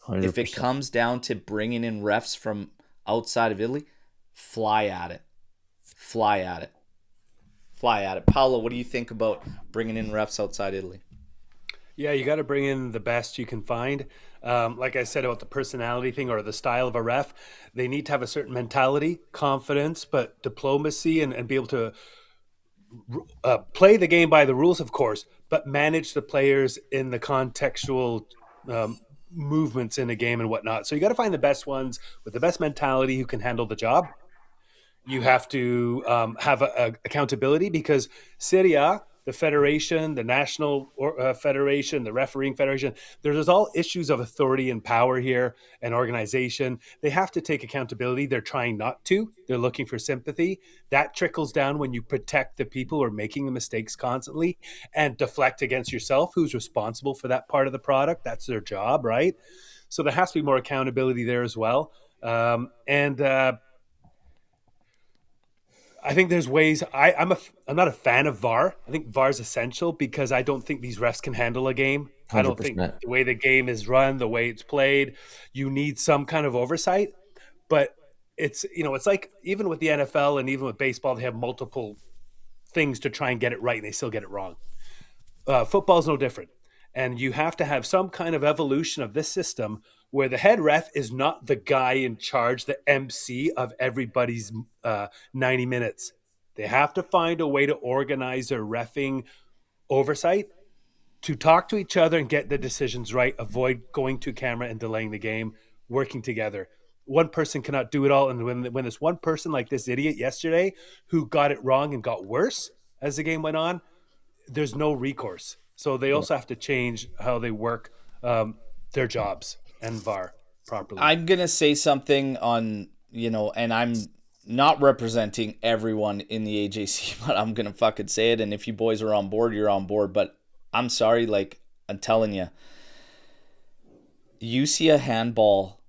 [SPEAKER 2] 100%.
[SPEAKER 1] If it comes down to bringing in refs from outside of Italy, fly at it. Fly at it. Fly at it. Paolo, what do you think about bringing in refs outside Italy?
[SPEAKER 3] Yeah, you got to bring in the best you can find. Like I said about the personality thing or the style of a ref, they need to have a certain mentality, confidence, but diplomacy and be able to play the game by the rules, of course, but manage the players in the contextual movements in a game and whatnot. So you got to find the best ones with the best mentality who can handle the job. You have to have accountability, because Serie A, the federation, the national federation, the refereeing federation, there's all issues of authority and power here and organization. They have to take accountability. They're trying not to. They're looking for sympathy. That trickles down when you protect the people who are making the mistakes constantly and deflect against yourself, who's responsible for that part of the product. That's their job, right? So there has to be more accountability there as well. I think there's ways. I'm not a fan of VAR. I think VAR is essential because I don't think these refs can handle a game. I don't think
[SPEAKER 2] 100%.
[SPEAKER 3] the way the game is run, the way it's played, you need some kind of oversight. But it's like even with the NFL and even with baseball, they have multiple things to try and get it right, and they still get it wrong. Football is no different, and you have to have some kind of evolution of this system where the head ref is not the guy in charge, the MC of everybody's 90 minutes. They have to find a way to organize their reffing oversight to talk to each other and get the decisions right, avoid going to camera and delaying the game, working together. One person cannot do it all. And when there's one person like this idiot yesterday who got it wrong and got worse as the game went on, there's no recourse. So they also have to change how they work their jobs and VAR properly.
[SPEAKER 1] I'm going to say something on, and I'm not representing everyone in the AJC, but I'm going to fucking say it. And if you boys are on board, you're on board. But I'm sorry, I'm telling you, you see a handball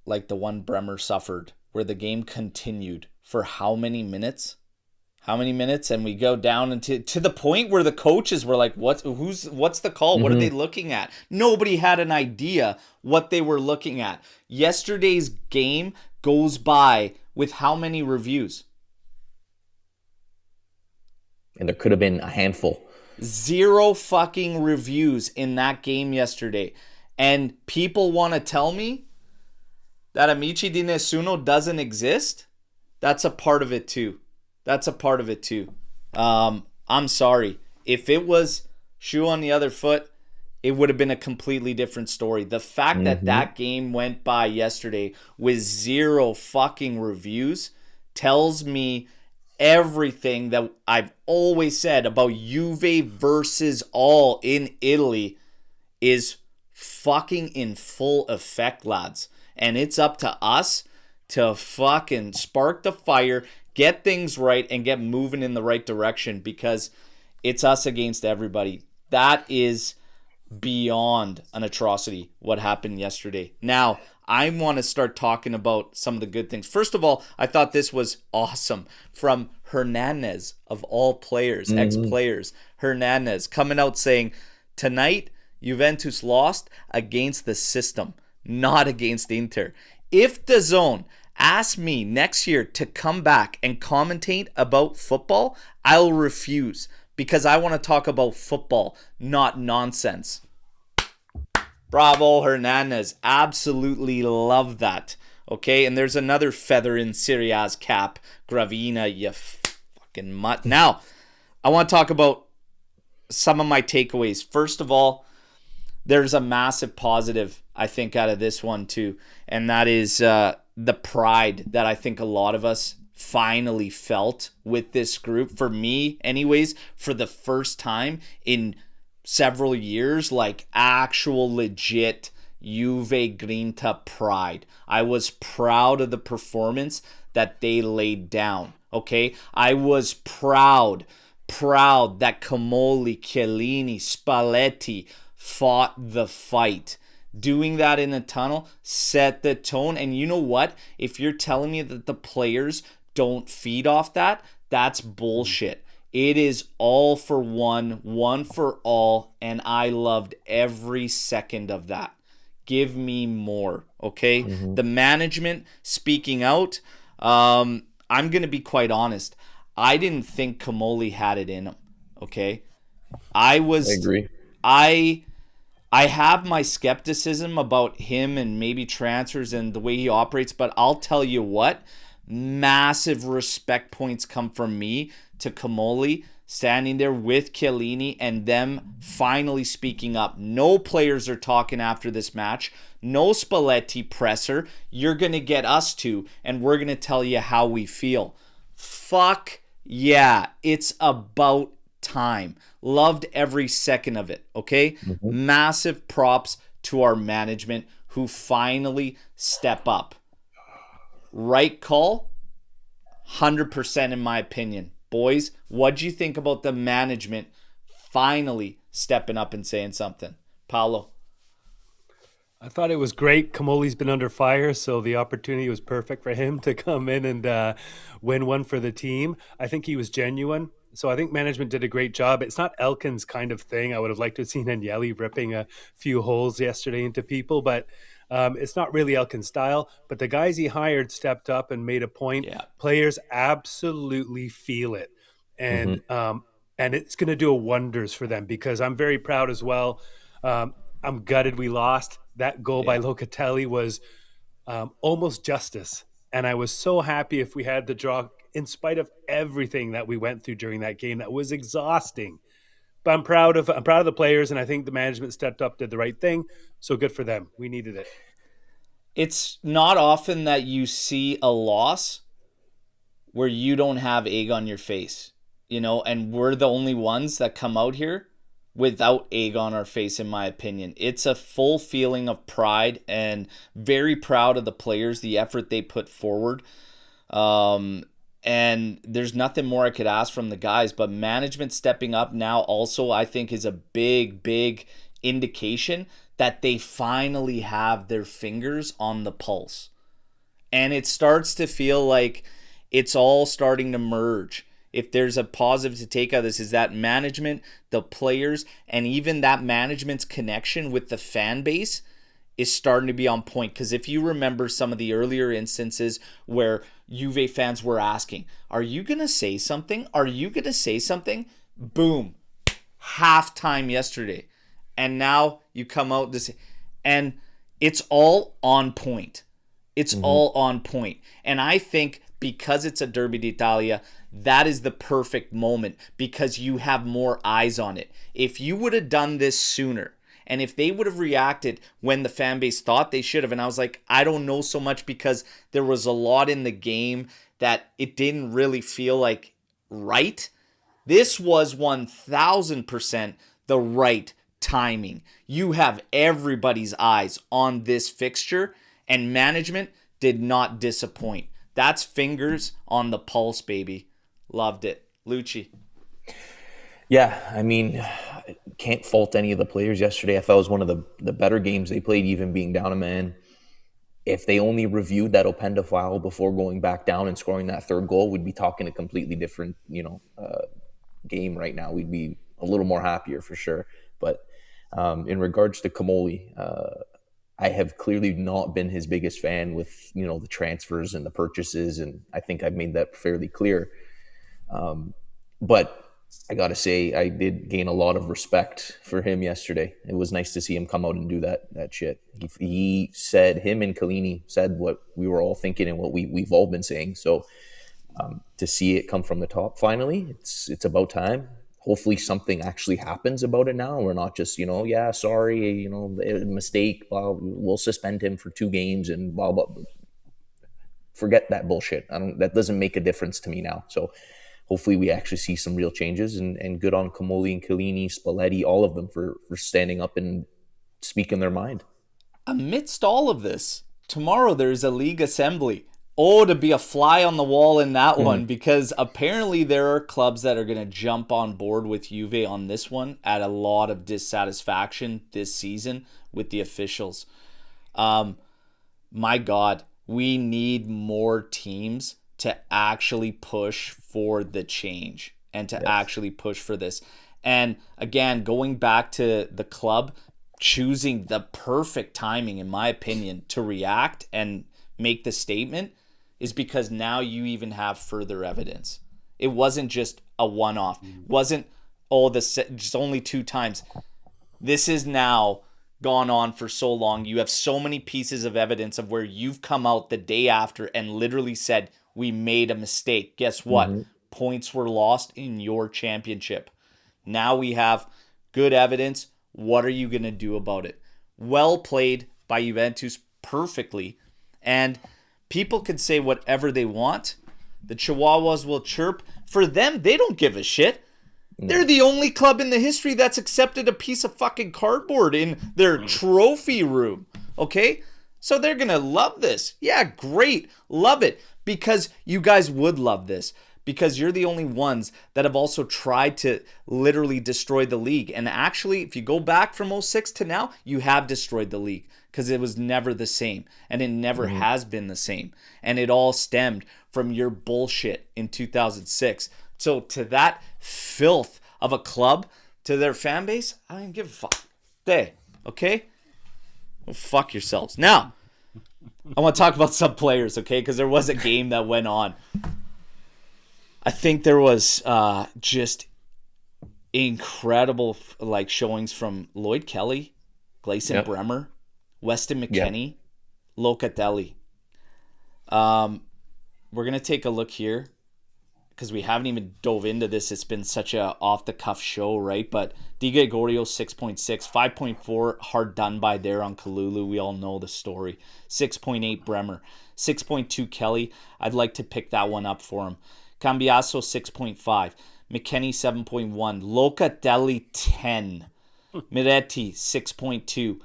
[SPEAKER 1] like the one Bremer suffered where the game continued for how many minutes? And we go down to the point where the coaches were like, what's the call? What are they looking at? Nobody had an idea what they were looking at. Yesterday's game goes by with how many reviews?
[SPEAKER 2] And there could have been a handful.
[SPEAKER 1] 0 fucking reviews in that game yesterday. And people want to tell me that Amici di Nessuno doesn't exist? That's a part of it too. I'm sorry. If it was shoe on the other foot, it would have been a completely different story. The fact that game went by yesterday with 0 fucking reviews tells me everything that I've always said about Juve versus all in Italy is fucking in full effect, lads. And it's up to us to fucking spark the fire, get things right, and get moving in the right direction, because it's us against everybody. That is beyond an atrocity, what happened yesterday. Now, I want to start talking about some of the good things. First of all, I thought this was awesome from Hernandez, of all players, ex-players. Hernandez coming out saying, tonight, Juventus lost against the system, not against Inter. If DAZN ask me next year to come back and commentate about football, I'll refuse, because I want to talk about football, not nonsense. Bravo, Hernandez. Absolutely love that. Okay, and there's another feather in Serie A's cap. Gravina, you fucking mutt. Now, I want to talk about some of my takeaways. First of all, there's a massive positive, I think, out of this one too, and that is the pride that I think a lot of us finally felt with this group. For me, anyways, for the first time in several years, like actual legit Juve Grinta pride. I was proud of the performance that they laid down, okay? I was proud that Comoli, Chiellini, Spalletti fought the fight. Doing that in a tunnel set the tone. And you know what? If you're telling me that the players don't feed off that, that's bullshit. It is all for one for all, and I loved every second of that. Give me more, okay? The management speaking out, I'm going to be quite honest. I didn't think Comoli had it in him, okay? I
[SPEAKER 2] agree.
[SPEAKER 1] I have my skepticism about him and maybe transfers and the way he operates, but I'll tell you what, massive respect points come from me to Comoli standing there with Chiellini and them finally speaking up. No players are talking after this match. No Spalletti presser. You're going to get us to, and we're going to tell you how we feel. Fuck yeah, it's about time. Loved every second of it, okay? Massive props to our management who finally step up. Right call, 100% in my opinion. Boys, what do you think about the management finally stepping up and saying something? Paolo?
[SPEAKER 3] I thought it was great. Kamoli's been under fire, so the opportunity was perfect for him to come in and win one for the team. I think he was genuine. So I think management did a great job. It's not Elkin's kind of thing. I would have liked to have seen Agnelli ripping a few holes yesterday into people, but it's not really Elkin's style. But the guys he hired stepped up and made a point.
[SPEAKER 1] Yeah.
[SPEAKER 3] Players absolutely feel it. And it's going to do wonders for them because I'm very proud as well. I'm gutted we lost. That goal by Locatelli was almost justice. And I was so happy if we had the draw in spite of everything that we went through during that game. That was exhausting. But I'm proud of the players, and I think the management stepped up, did the right thing. So good for them. We needed it.
[SPEAKER 1] It's not often that you see a loss where you don't have egg on your face, and we're the only ones that come out here without egg on our face, in my opinion. It's a full feeling of pride and very proud of the players, the effort they put forward. And there's nothing more I could ask from the guys, but management stepping up now also, I think, is a big, big indication that they finally have their fingers on the pulse. And it starts to feel like it's all starting to merge. If there's a positive to take out of this, is that management, the players, and even that management's connection with the fan base is starting to be on point. Because if you remember some of the earlier instances where Juve fans were asking, are you going to say something? Are you going to say something? Boom. Halftime yesterday. And now you come out to say, and it's all on point. It's all on point. And I think because it's a Derby d'Italia, that is the perfect moment because you have more eyes on it. If you would have done this sooner, and if they would have reacted when the fan base thought they should have, and I was like, I don't know so much because there was a lot in the game that it didn't really feel like right. This was 1000% the right timing. You have everybody's eyes on this fixture, and management did not disappoint. That's fingers on the pulse, baby. Loved it. Lucci.
[SPEAKER 2] Yeah, I mean, can't fault any of the players yesterday. I thought it was one of the better games they played, even being down a man. If they only reviewed that Openda file before going back down and scoring that third goal, we'd be talking a completely different, game right now. We'd be a little more happier for sure. But in regards to Kamoli, I have clearly not been his biggest fan with, the transfers and the purchases, and I think I've made that fairly clear. But I got to say, I did gain a lot of respect for him yesterday. It was nice to see him come out and do that shit. He said, him and Chiellini said what we were all thinking and what we've all been saying. So to see it come from the top finally, it's about time. Hopefully something actually happens about it now. We're not just, sorry, mistake. We'll suspend him for 2 games and blah, blah, blah. Forget that bullshit. That doesn't make a difference to me now. So hopefully we actually see some real changes, and good on Kamoli and Chiellini, Spalletti, all of them for standing up and speaking their mind.
[SPEAKER 1] Amidst all of this, tomorrow there's a league assembly. Oh, to be a fly on the wall in that one, because apparently there are clubs that are going to jump on board with Juve on this one at a lot of dissatisfaction this season with the officials. My God, we need more teams to actually push for the change and to actually push for this. And again, going back to the club choosing the perfect timing, in my opinion, to react and make the statement is because now you even have further evidence. It wasn't just a one-off. It wasn't, just only 2 times. This is now gone on for so long. You have so many pieces of evidence of where you've come out the day after and literally said, we made a mistake. Guess what? Points were lost in your championship. Now we have good evidence. What are you going to do about it? Well played by Juventus, perfectly. And people can say whatever they want. The Chihuahuas will chirp. For them, they don't give a shit. They're the only club in the history that's accepted a piece of fucking cardboard in their trophy room. Okay? So they're going to love this. Yeah, great. Love it. Because you guys would love this. Because you're the only ones that have also tried to literally destroy the league. And actually, if you go back from '06 to now, you have destroyed the league. Because it was never the same. And it never has been the same. And it all stemmed from your bullshit in 2006. So to that filth of a club, to their fan base, I don't give a fuck. Okay? Well, fuck yourselves. Now, I want to talk about some players, okay? Because there was a game that went on. I think there was just incredible showings from Lloyd Kelly, Gleison Bremer, Weston McKennie, Locatelli. We're going to take a look here because we haven't even dove into this. It's been such a off-the-cuff show, right? But Di Gregorio, 6.6, 5.4, hard done by there on Kalulu. We all know the story. 6.8, Bremer. 6.2, Kelly. I'd like to pick that one up for him. Cambiasso, 6.5. McKennie, 7.1. Locatelli, 10. Miretti, 6.2.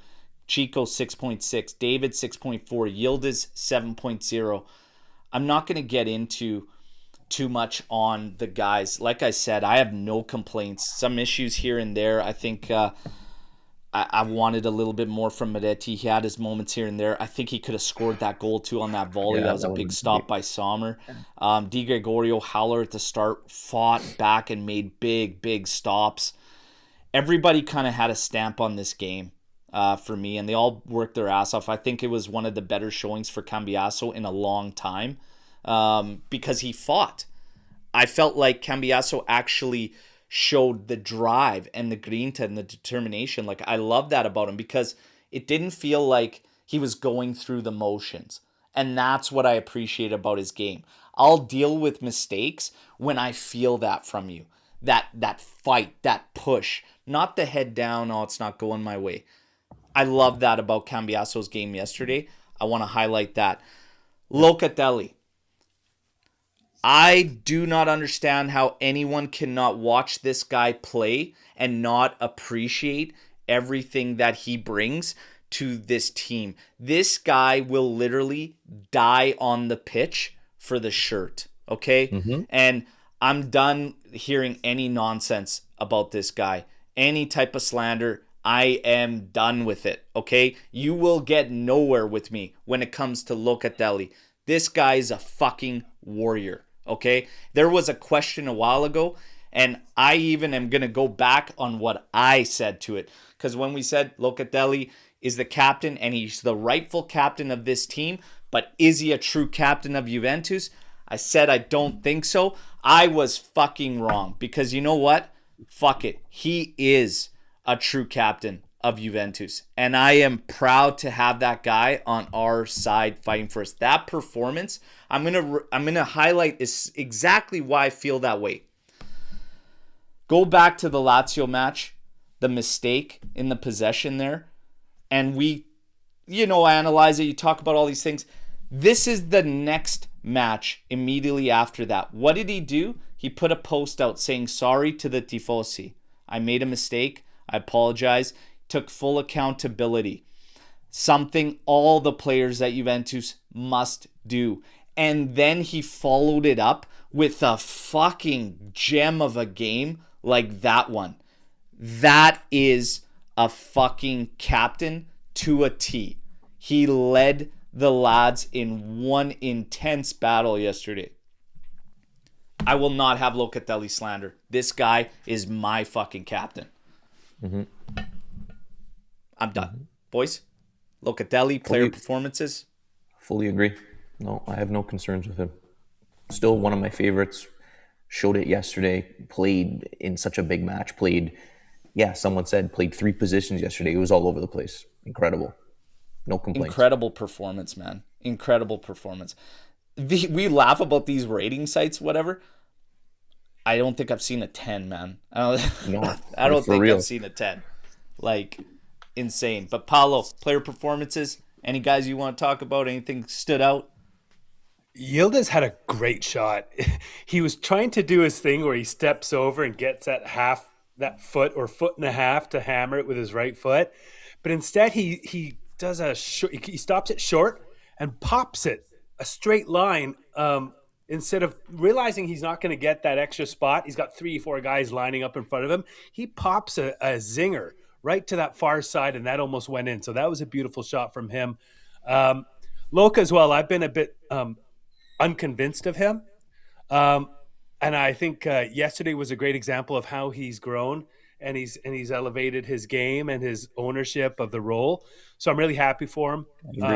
[SPEAKER 1] Chico, 6.6. David, 6.4. Yildiz, 7.0. I'm not going to get into too much on the guys. Like I said, I have no complaints. Some issues here and there. I think I wanted a little bit more from Miretti. He had his moments here and there. I think he could have scored that goal too on that volley. That was a big stop by Sommer. Di Gregorio, howler at the start, fought back and made big stops. Everybody kind of had a stamp on this game for me, and they all worked their ass off. I think it was one of the better showings for Cambiasso in a long time. Because he fought. I felt like Cambiasso actually showed the drive and the grinta and the determination. Like, I love that about him because it didn't feel like he was going through the motions. And that's what I appreciate about his game. I'll deal with mistakes when I feel that from you. That fight, that push. Not the head down, oh, it's not going my way. I love that about Cambiasso's game yesterday. I want to highlight that. Locatelli. I do not understand how anyone cannot watch this guy play and not appreciate everything that he brings to this team. This guy will literally die on the pitch for the shirt, okay? And I'm done hearing any nonsense about this guy. Any type of slander, I am done with it, okay? You will get nowhere with me when it comes to Locatelli. This guy is a fucking warrior. Okay, there was a question a while ago, and I even am going to go back on what I said to it. Because when we said Locatelli is the captain and he's the rightful captain of this team, but is he a true captain of Juventus? I said I don't think so. I was fucking wrong because you know what? Fuck it. He is a true captain of Juventus. And I am proud to have that guy on our side fighting for us. That performance, I'm gonna highlight is exactly why I feel that way. Go back to the Lazio match, the mistake in the possession there, and we, analyze it. You talk about all these things. This is the next match immediately after that. What did he do? He put a post out saying sorry to the tifosi. I made a mistake. I apologize. Took full accountability. Something all the players at Juventus must do. And then he followed it up with a fucking gem of a game like that one. That is a fucking captain to a T. He led the lads in one intense battle yesterday. I will not have Locatelli slander. This guy is my fucking captain. I'm done. Boys, Locatelli, player performances. Fully
[SPEAKER 2] agree. No, I have no concerns with him. Still one of my favorites. Showed it yesterday. Played in such a big match. Someone said played 3 positions yesterday. It was all over the place. Incredible. No complaints.
[SPEAKER 1] Incredible performance, man. Incredible performance. We laugh about these rating sites, whatever. I don't think I've seen a 10, man. I don't think I've seen a 10. Like, insane. But Paulo, player performances, any guys you want to talk about? Anything stood out?
[SPEAKER 3] Yildiz had a great shot. He was trying to do his thing where he steps over and gets that foot or foot and a half to hammer it with his right foot, but instead he does he stops it short and pops it a straight line. Instead of realizing he's not going to get that extra spot, he's got 3 or 4 guys lining up in front of him. He pops a zinger right to that far side, and that almost went in. So that was a beautiful shot from him. Um, Loka as well. I've been a bit unconvinced of him. Um, and I think yesterday was a great example of how he's grown and he's elevated his game and his ownership of the role. So I'm really happy for him.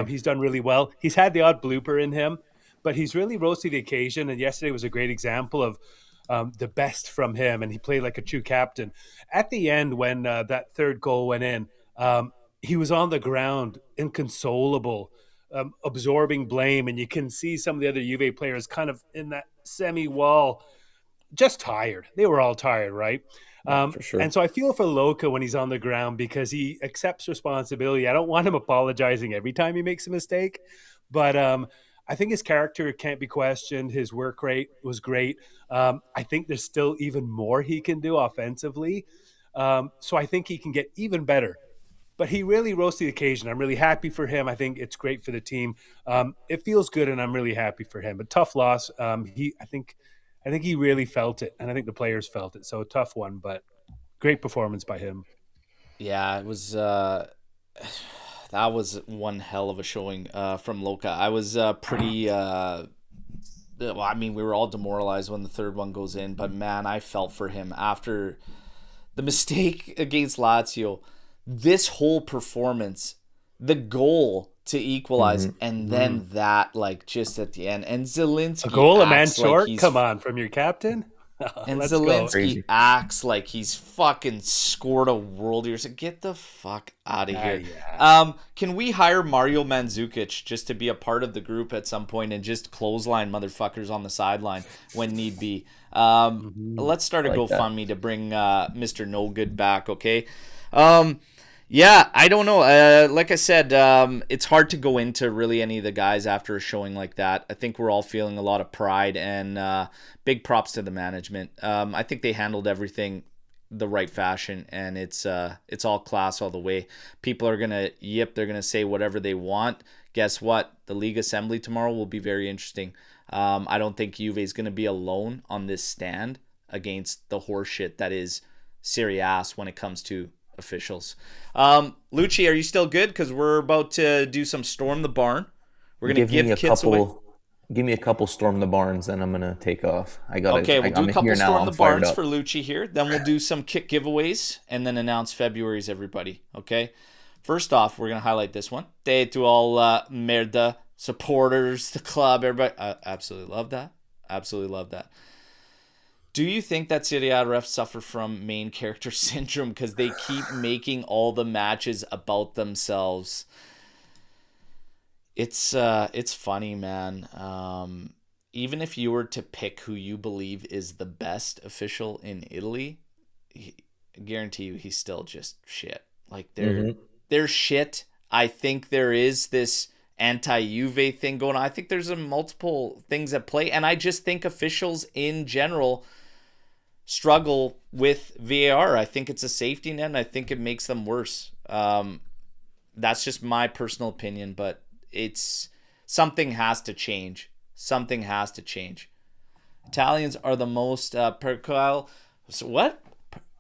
[SPEAKER 3] He's done really well. He's had the odd blooper in him, but he's really rose to the occasion. And yesterday was a great example of the best from him. And he played like a true captain. At the end, when that third goal went in, he was on the ground, inconsolable, absorbing blame, and you can see some of the other Juve players kind of in that semi-wall, just tired. They were all tired, right?
[SPEAKER 2] For sure.
[SPEAKER 3] And so I feel for Loka when he's on the ground because he accepts responsibility. I don't want him apologizing every time he makes a mistake, but I think his character can't be questioned. His work rate was great. I think there's still even more he can do offensively. So I think he can get even better. But he really rose to the occasion. I'm really happy for him. I think it's great for the team. It feels good, and I'm really happy for him. A tough loss. I think he really felt it, and I think the players felt it. So a tough one, but great performance by him.
[SPEAKER 1] Yeah, it was. That was one hell of a showing from Loka. I was pretty. Well, I mean, we were all demoralized when the third one goes in, but man, I felt for him after the mistake against Lazio. This whole performance, the goal to equalize, and then that, like, just at the end, and Zelensky
[SPEAKER 3] A goal, a man
[SPEAKER 1] acts like
[SPEAKER 3] short.
[SPEAKER 1] he's
[SPEAKER 3] Come on, from your captain.
[SPEAKER 1] and
[SPEAKER 3] Let's go.
[SPEAKER 1] Zelensky
[SPEAKER 2] Crazy.
[SPEAKER 1] acts like he's fucking scored a world year. So get the fuck out of here.
[SPEAKER 3] Yeah.
[SPEAKER 1] Can we hire Mario Mandzukic just to be a part of the group at some point and just clothesline motherfuckers on the sideline when need be? Let's start a
[SPEAKER 2] I like that.
[SPEAKER 1] GoFundMe to bring Mr. No Good back, okay? Yeah, I don't know. Like I said, it's hard to go into really any of the guys after a showing like that. I think we're all feeling a lot of pride, and big props to the management. I think they handled everything the right fashion, and it's all class all the way. People are gonna they're gonna say whatever they want. Guess what? The league assembly tomorrow will be very interesting. I don't think Juve is gonna be alone on this stand against the horseshit that is Serie A when it comes to officials. Lucci, are you still good? Because we're about to do some Storm the Barn. We're gonna give kits away.
[SPEAKER 2] Give me a couple Storm the Barns, then I'm gonna take off.
[SPEAKER 1] Okay, we'll do a couple Storm the
[SPEAKER 2] fired
[SPEAKER 1] Barns
[SPEAKER 2] up.
[SPEAKER 1] for Lucci here. Then we'll do some kit giveaways and then announce February's everybody. Okay. First off, we're gonna highlight this one. Day to all Merda supporters, the club, everybody. I absolutely love that. Absolutely love that. Do you think that Serie A refs suffer from main character syndrome because they keep making all the matches about themselves? It's funny, man. Even if you were to pick who you believe is the best official in Italy, I guarantee you he's still just shit. Like they're shit. I think there is this anti-Juve thing going on. I think there's multiple things at play, and I just think officials in general struggle with VAR. I think it's a safety net, and I think it makes them worse. That's just my personal opinion, but it's something has to change. Something has to change. Italians are the most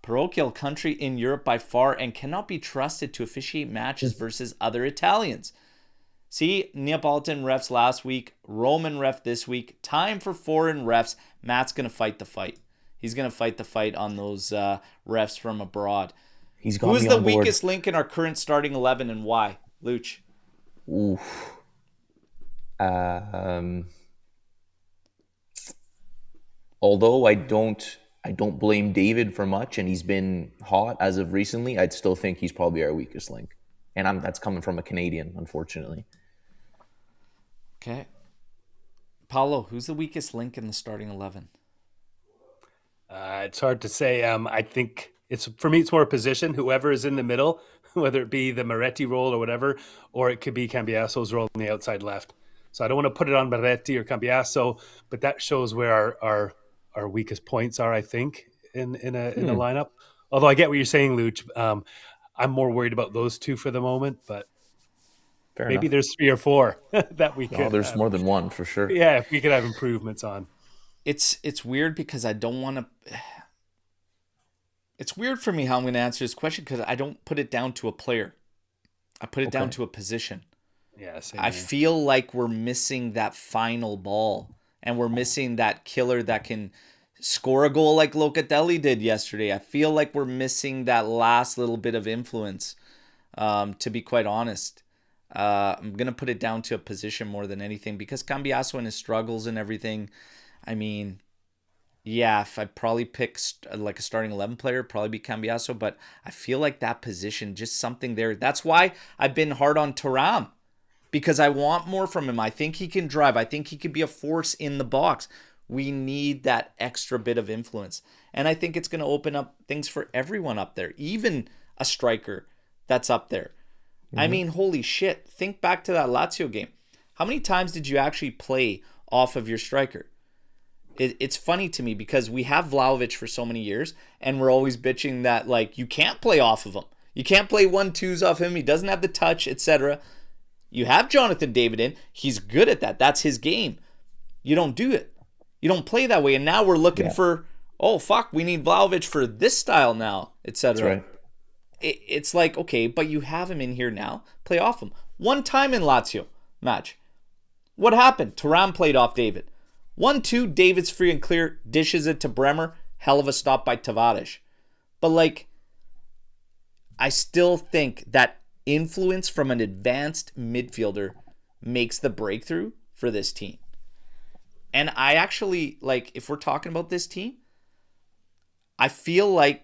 [SPEAKER 1] parochial country in Europe by far and cannot be trusted to officiate matches versus other Italians. See, Neapolitan refs last week, Roman ref this week. Time for foreign refs. Matt's going to fight the fight. He's going to fight the fight on those refs from abroad.
[SPEAKER 2] He's got
[SPEAKER 1] Who's
[SPEAKER 2] me
[SPEAKER 1] the
[SPEAKER 2] on board.
[SPEAKER 1] weakest link in our current starting 11 and why? Luch.
[SPEAKER 2] Oof. Although I don't blame David for much, and he's been hot as of recently, I'd still think he's probably our weakest link. And that's coming from a Canadian, unfortunately.
[SPEAKER 1] Okay. Paolo, who's the weakest link in the starting 11?
[SPEAKER 3] It's hard to say. I think for me, it's more a position. Whoever is in the middle, whether it be the Moretti role or whatever, or it could be Cambiaso's role on the outside left. So I don't want to put it on Moretti or Cambiaso, but that shows where our weakest points are, I think, in a lineup. Although I get what you're saying, Luch. I'm more worried about those two for the moment, but
[SPEAKER 2] Fair
[SPEAKER 3] maybe
[SPEAKER 2] enough.
[SPEAKER 3] there's 3 or 4 that we
[SPEAKER 2] Oh,
[SPEAKER 3] could
[SPEAKER 2] there's
[SPEAKER 3] have.
[SPEAKER 2] more than one for sure.
[SPEAKER 3] Yeah, if we could have improvements on.
[SPEAKER 1] It's weird because I don't want to. It's weird for me how I'm going to answer this question because I don't put it down to a player. I put it down to a position.
[SPEAKER 3] Yeah, same
[SPEAKER 1] I
[SPEAKER 3] here.
[SPEAKER 1] feel like we're missing that final ball, and we're missing that killer that can score a goal like Locatelli did yesterday. I feel like we're missing that last little bit of influence, to be quite honest. I'm going to put it down to a position more than anything because Cambiaso and his struggles and everything, I mean, yeah, if I'd probably pick like a starting 11 player, probably be Cambiaso, but I feel like that position, just something there. That's why I've been hard on Thuram because I want more from him. I think he can drive. I think he could be a force in the box. We need that extra bit of influence. And I think it's going to open up things for everyone up there, even a striker that's up there. I mean, holy shit. Think back to that Lazio game. How many times did you actually play off of your striker? It's funny to me because we have Vlahovic for so many years and we're always bitching that like you can't play off of him. You can't play 1-2s off him. He doesn't have the touch, etc. You have Jonathan David in. He's good at that. That's his game. You don't do it. You don't play that way. And now we're looking for, oh, fuck, we need Vlahovic for this style now, etc.
[SPEAKER 2] That's right.
[SPEAKER 1] It's like, okay, but you have him in here now. Play off him. One time in Lazio match. What happened? Thuram played off David. 1-2, David's free and clear, dishes it to Bremer. Hell of a stop by Tavares. But like, I still think that influence from an advanced midfielder makes the breakthrough for this team. And I actually, like, if we're talking about this team, I feel like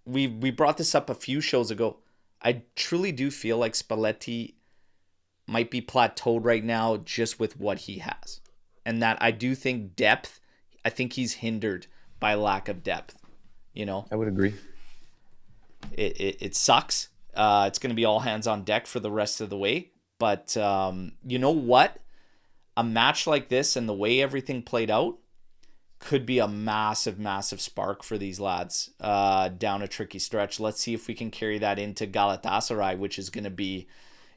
[SPEAKER 1] we brought this up a few shows ago. I truly do feel like Spalletti might be plateaued right now just with what he has. And that I do think depth, I think he's hindered by lack of depth. You know?
[SPEAKER 2] I would agree.
[SPEAKER 1] It sucks. It's going to be all hands on deck for the rest of the way. But you know what? A match like this and the way everything played out could be a massive, massive spark for these lads down a tricky stretch. Let's see if we can carry that into Galatasaray, which is going to be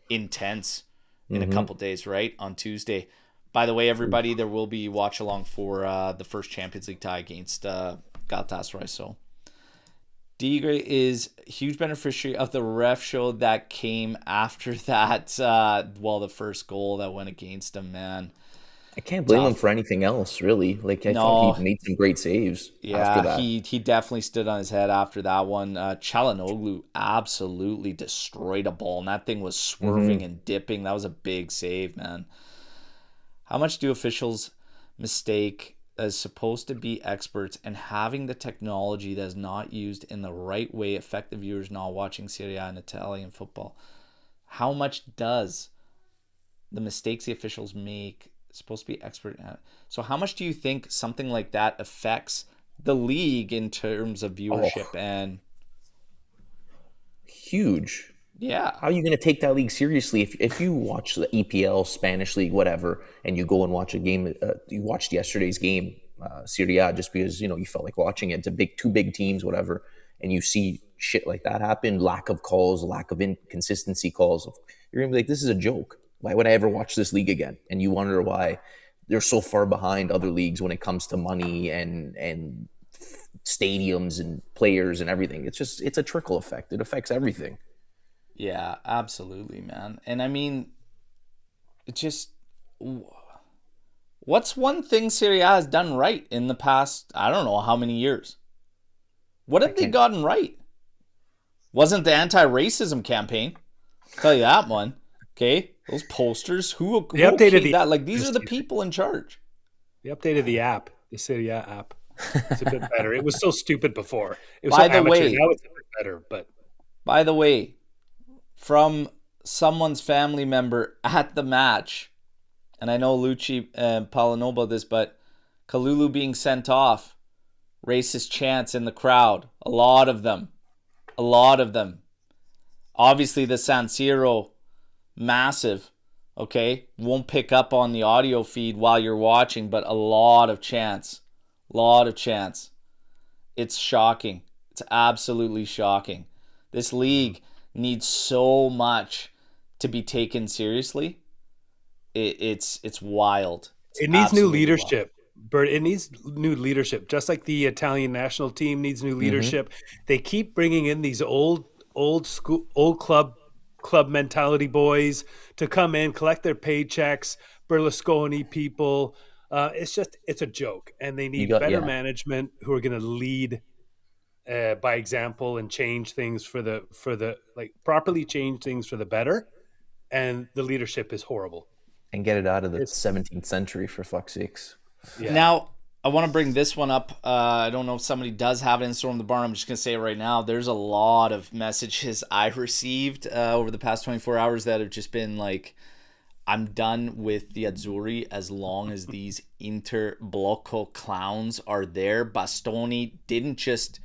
[SPEAKER 1] intense in a couple days, right? On Tuesday. By the way, everybody, there will be watch along for the first Champions League tie against Galatasaray. So Digre is a huge beneficiary of the ref show that came after that. The first goal that went against him, man.
[SPEAKER 2] I can't blame him for anything else, really. Like, I thought he made some great saves after that.
[SPEAKER 1] He definitely stood on his head after that one. Çalhanoğlu absolutely destroyed a ball, and that thing was swerving and dipping. That was a big save, man. How much do officials mistake as supposed to be experts and having the technology that is not used in the right way affect the viewers not watching Serie A and Italian football? How much does the mistakes the officials make supposed to be expert at? So how much do you think something like that affects the league in terms of viewership and
[SPEAKER 2] huge?
[SPEAKER 1] Yeah.
[SPEAKER 2] How are you going to take that league seriously if you watch the EPL, Spanish league, whatever, and you go and watch a game? You watched yesterday's game, Serie A, just because you felt like watching it. It's two big teams, whatever, and you see shit like that happen, lack of calls, lack of inconsistency calls. You're gonna be like, this is a joke. Why would I ever watch this league again? And you wonder why they're so far behind other leagues when it comes to money and stadiums and players and everything. It's a trickle effect. It affects everything.
[SPEAKER 1] Yeah, absolutely, man. And I mean, what's one thing Serie A has done right in the past, I don't know how many years? What have they gotten right? Wasn't the anti-racism campaign. I'll tell you that one. Okay? Those posters. Who updated that? Like, these are the people in charge.
[SPEAKER 3] They updated the app, the Serie A app. It's a bit better. It was so stupid before. It was so amateur. Now it's a bit better. But
[SPEAKER 1] by the way, from someone's family member at the match, and I know Lucci and Paulo know about this, but Kalulu being sent off, racist chants in the crowd. A lot of them. Obviously, the San Siro, massive. Okay, won't pick up on the audio feed while you're watching, but a lot of chance. Lot of chance. It's shocking. It's absolutely shocking. This league needs so much to be taken seriously. It's wild. It's
[SPEAKER 3] It needs new
[SPEAKER 1] absolutely wild.
[SPEAKER 3] leadership, Bert. It needs new leadership, just like the Italian national team needs new leadership. They keep bringing in these old school, old club mentality boys to come in, collect their paychecks. Berlusconi people. It's a joke, and they
[SPEAKER 2] You
[SPEAKER 3] need
[SPEAKER 2] got
[SPEAKER 3] better
[SPEAKER 2] yeah,
[SPEAKER 3] management who are going to lead by example and change things for the like properly change things for the better. And the leadership is horrible.
[SPEAKER 2] and get it out of the
[SPEAKER 3] It's
[SPEAKER 2] 17th century for fuck's sakes.
[SPEAKER 3] yeah.
[SPEAKER 1] Now, I want to bring this one up. I don't know if somebody does have it in Storm the Barn. I'm just going to say it right now. There's a lot of messages I received over the past 24 hours that have just been like, I'm done with the Azzurri as long as these Inter Blocco clowns are there. Bastoni didn't just,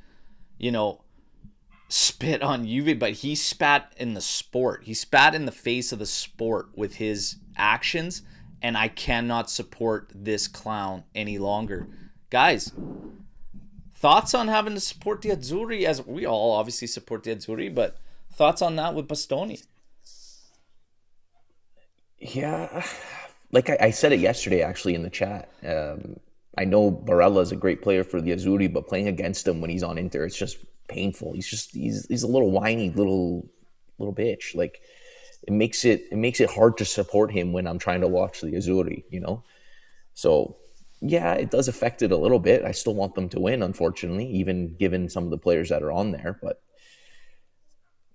[SPEAKER 1] spit on Juve, but he spat in the sport. He spat in the face of the sport with his actions, and I cannot support this clown any longer. Guys, thoughts on having to support the Azzurri? As we all obviously support the Azzurri, but thoughts on that with Bastoni?
[SPEAKER 2] Yeah, like I said it yesterday actually in the chat. I know Barella is a great player for the Azzurri, but playing against him when he's on Inter, it's just painful. He's a little whiny little bitch. Like it makes it hard to support him when I'm trying to watch the Azzurri, So yeah, it does affect it a little bit. I still want them to win, unfortunately, even given some of the players that are on there, but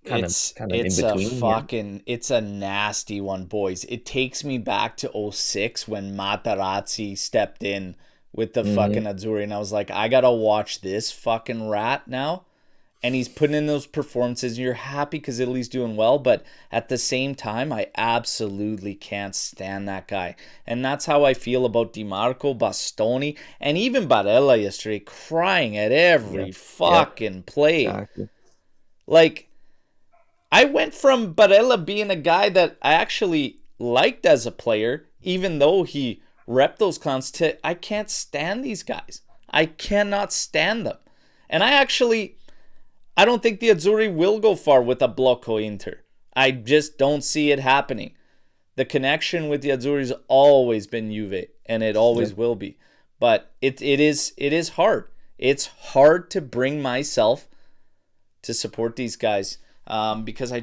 [SPEAKER 2] kind of in between.
[SPEAKER 1] It's a nasty one, boys. It takes me back to '06 when Materazzi stepped in with the fucking Azzurri, and I was like, I gotta watch this fucking rat now. And he's putting in those performances, and you're happy because Italy's doing well, but at the same time, I absolutely can't stand that guy. And that's how I feel about Di Marco, Bastoni, and even Barella yesterday, crying at every fucking play.
[SPEAKER 2] Exactly.
[SPEAKER 1] Like, I went from Barella being a guy that I actually liked as a player, even though he repped those clowns, to I can't stand these guys. I cannot stand them. And I don't think the Azzurri will go far with a Blocco Inter. I just don't see it happening. The connection with the Azzurri has always been Juve, and it always will be. But it is hard. It's hard to bring myself to support these guys because I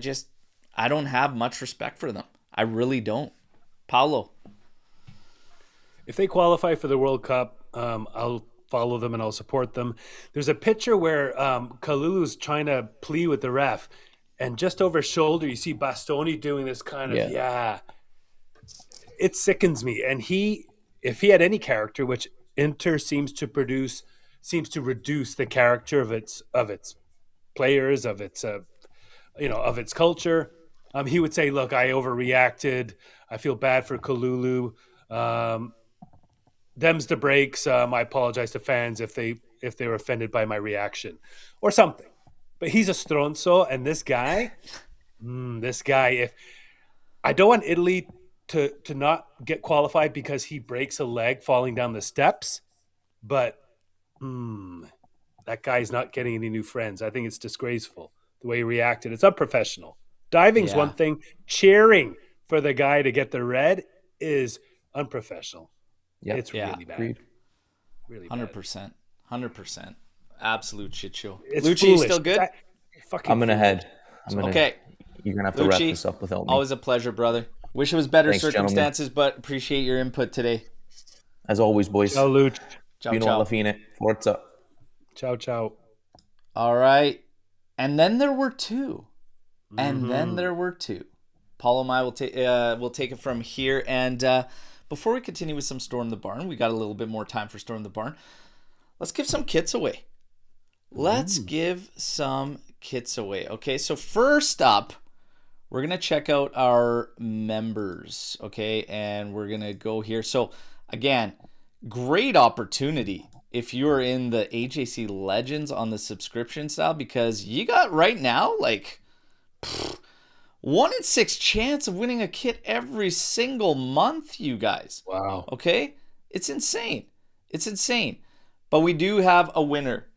[SPEAKER 1] don't have much respect for them. I really don't. Paolo.
[SPEAKER 3] If they qualify for the World Cup, I'll follow them and I'll support them. There's a picture where Kalulu's trying to plea with the ref, and just over his shoulder you see Bastoni doing this kind of It sickens me. And if he had any character, which Inter seems to reduce the character of its players, of its of its culture. He would say, "Look, I overreacted. I feel bad for Kalulu. Them's the breaks. I apologize to fans if they were offended by my reaction, or something." But he's a stronzo, and this guy, if I don't want Italy to not get qualified because he breaks a leg falling down the steps, but that guy's not getting any new friends. I think it's disgraceful the way he reacted. It's unprofessional. Diving's one thing. Cheering for the guy to get the red is unprofessional.
[SPEAKER 2] Yeah,
[SPEAKER 3] it's really bad.
[SPEAKER 2] Agreed.
[SPEAKER 3] Really bad.
[SPEAKER 1] 100%. Absolute shit show.
[SPEAKER 3] It's
[SPEAKER 1] Lucci,
[SPEAKER 3] foolish.
[SPEAKER 1] still good?
[SPEAKER 2] I'm gonna head.
[SPEAKER 1] Okay.
[SPEAKER 2] You're gonna have to wrap
[SPEAKER 1] Lucci,
[SPEAKER 2] this up without me.
[SPEAKER 1] always a pleasure, brother. Wish it was better
[SPEAKER 2] Thanks,
[SPEAKER 1] circumstances, but appreciate your input today.
[SPEAKER 2] As always, boys.
[SPEAKER 3] Ciao, Luch.
[SPEAKER 1] Ciao,
[SPEAKER 2] Fino
[SPEAKER 1] ciao.
[SPEAKER 2] alla fine. Forza.
[SPEAKER 3] Ciao, ciao.
[SPEAKER 1] All right. And then there were two. Paul and I will take it from here. And before we continue with some Storm the Barn, we got a little bit more time for Storm the Barn. Let's give some kits away. Okay, so first up, we're going to check out our members, okay? And we're going to go here. So, again, great opportunity if you're in the AJC Legends on the subscription style, because you got right now, like, 1 in 6 chance of winning a kit every single month, you guys.
[SPEAKER 3] Wow.
[SPEAKER 1] Okay? It's insane. It's insane. But we do have a winner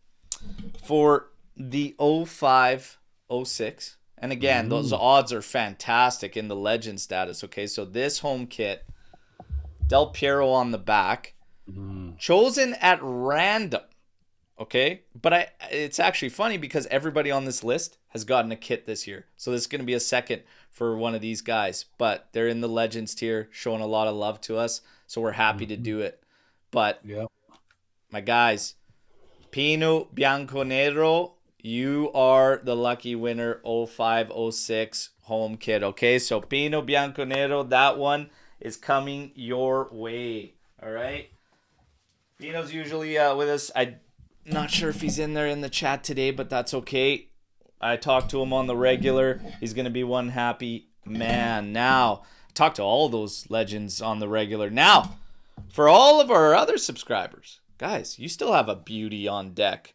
[SPEAKER 1] for the 05-06. And again, those odds are fantastic in the legend status. Okay, so this home kit, Del Piero on the back, chosen at random. Okay, but it's actually funny because everybody on this list has gotten a kit this year. So this is going to be a second for one of these guys. But they're in the legends tier, showing a lot of love to us. So we're happy to do it. But my guys, Pino Bianconeri, you are the lucky winner, 05-06 home kit. Okay, so Pino Bianconeri, that one is coming your way. All right. Pino's usually with us. I'm not sure if he's in there in the chat today, but that's okay. I talked to him on the regular. He's going to be one happy man. Now, talk to all those legends on the regular. Now, for all of our other subscribers, guys, you still have a beauty on deck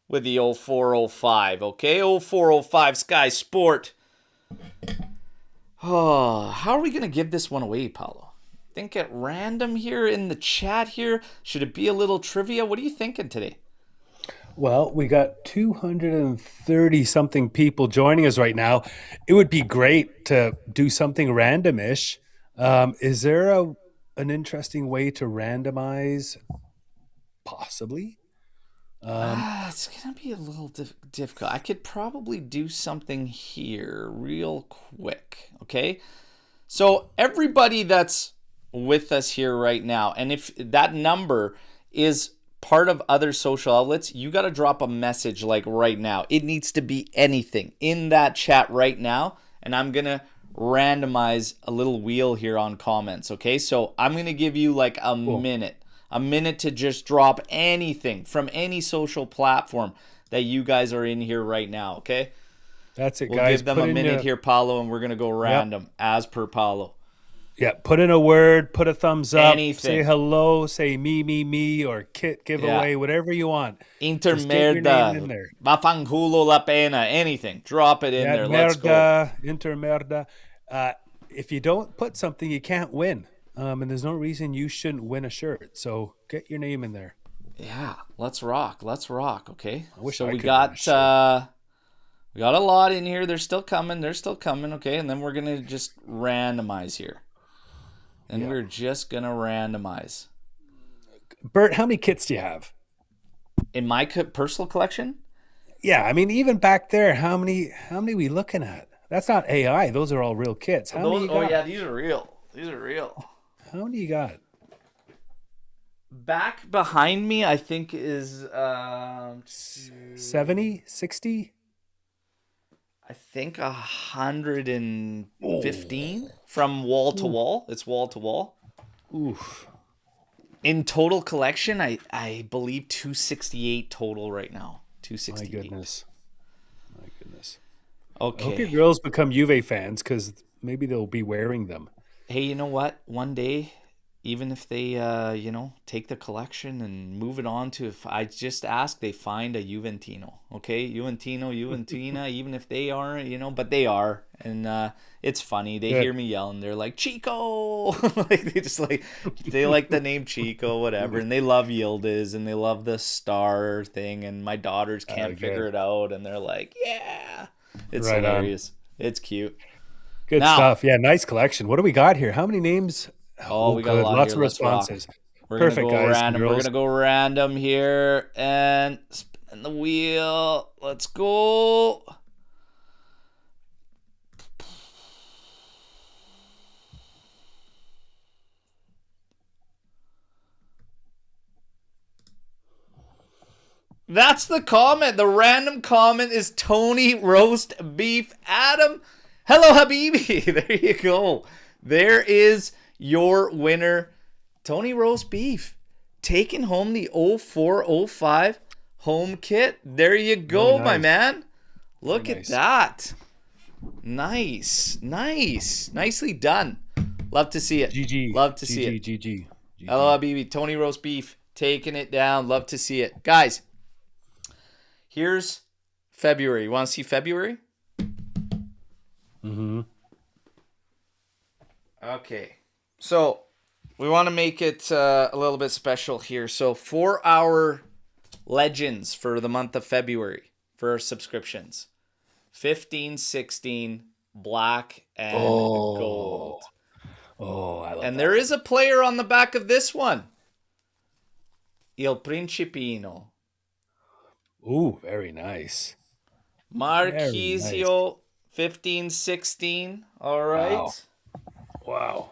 [SPEAKER 1] with the 0405, okay? 0405 Sky Sport. Oh, how are we going to give this one away, Paolo? Think at random here in the chat here? Should it be a little trivia? What are you thinking today?
[SPEAKER 3] Well, we got 230 something people joining us right now. It would be great to do something randomish. Is there an interesting way to randomize? Possibly.
[SPEAKER 1] It's going to be a little difficult. I could probably do something here real quick, okay? So everybody that's with us here right now, and if that number is part of other social outlets, you got to drop a message like right now. It needs to be anything in that chat right now, and I'm going to randomize a little wheel here on comments, okay? So I'm going to give you like a minute to just drop anything from any social platform that you guys are in here right now, okay?
[SPEAKER 3] That's it,
[SPEAKER 1] we'll
[SPEAKER 3] guys.
[SPEAKER 1] Give them a minute here, Paolo, and we're going to go random as per Paolo.
[SPEAKER 3] Yeah, put in a word, put a thumbs up,
[SPEAKER 1] anything.
[SPEAKER 3] Say hello, say me, or kit giveaway, whatever you want.
[SPEAKER 1] Intermerda, Vafanculo la pena, anything. Drop it in there. Let's go.
[SPEAKER 3] Intermerda. If you don't put something, you can't win. And there's no reason you shouldn't win a shirt. So get your name in there.
[SPEAKER 1] Yeah, let's rock. Okay.
[SPEAKER 3] I wish
[SPEAKER 1] so
[SPEAKER 3] I
[SPEAKER 1] we
[SPEAKER 3] could
[SPEAKER 1] got we got a lot in here. They're still coming. Okay, and then we're gonna just randomize here. And we're just going to randomize.
[SPEAKER 3] Bert, how many kits do you have?
[SPEAKER 1] In my personal collection?
[SPEAKER 3] Yeah, I mean, even back there, how many are we looking at? That's not AI. Those are all real kits. How many you got?
[SPEAKER 1] Oh, yeah, these are real.
[SPEAKER 3] How many you got?
[SPEAKER 1] Back behind me, I think, is
[SPEAKER 3] 70, 60?
[SPEAKER 1] I think 115 from wall to wall. It's wall to wall.
[SPEAKER 3] Oof.
[SPEAKER 1] In total collection, I believe 268 total right now. 268.
[SPEAKER 3] My goodness.
[SPEAKER 1] Okay.
[SPEAKER 3] I hope your girls become Juve fans because maybe they'll be wearing them.
[SPEAKER 1] Hey, you know what? One day, even if they, take the collection and move it on to, if I just ask, they find a Juventino, okay? Juventina, even if they aren't, but they are. And it's funny. They hear me yelling. They're like, Chico! they like the name Chico, whatever. And they love Yildiz and they love the star thing. And my daughters can't figure it out. And they're like, yeah. It's right hilarious. It's cute.
[SPEAKER 3] Good stuff. Yeah, nice collection. What do we got here? How many names?
[SPEAKER 1] Oh, we got a lot
[SPEAKER 3] lots
[SPEAKER 1] here.
[SPEAKER 3] of responses.
[SPEAKER 1] We're
[SPEAKER 3] Perfect,
[SPEAKER 1] gonna go
[SPEAKER 3] guys.
[SPEAKER 1] random. We're gonna go random here and spin the wheel. Let's go. That's the comment. The random comment is Tony Roast Beef Adam. Hello, Habibi. There you go. There is your winner, Tony Roast Beef, taking home the 0405 home kit. There you go, my man. Look at that. Nice. Nicely done. Love to see it.
[SPEAKER 3] GG.
[SPEAKER 1] Love to see it.
[SPEAKER 3] GG.
[SPEAKER 1] Hello, Habibi. Tony Roast Beef taking it down. Love to see it. Guys, here's February. You want to see February?
[SPEAKER 3] Mm-hmm.
[SPEAKER 1] Okay. So we want to make it a little bit special here. So for our legends for the month of February, for our subscriptions, 15, 16, black, and gold.
[SPEAKER 3] Oh, I love
[SPEAKER 1] And
[SPEAKER 3] that.
[SPEAKER 1] there is a player on the back of this one. Il Principino.
[SPEAKER 3] Ooh, very nice.
[SPEAKER 1] Marquisio, 15, 16. All right.
[SPEAKER 3] Wow.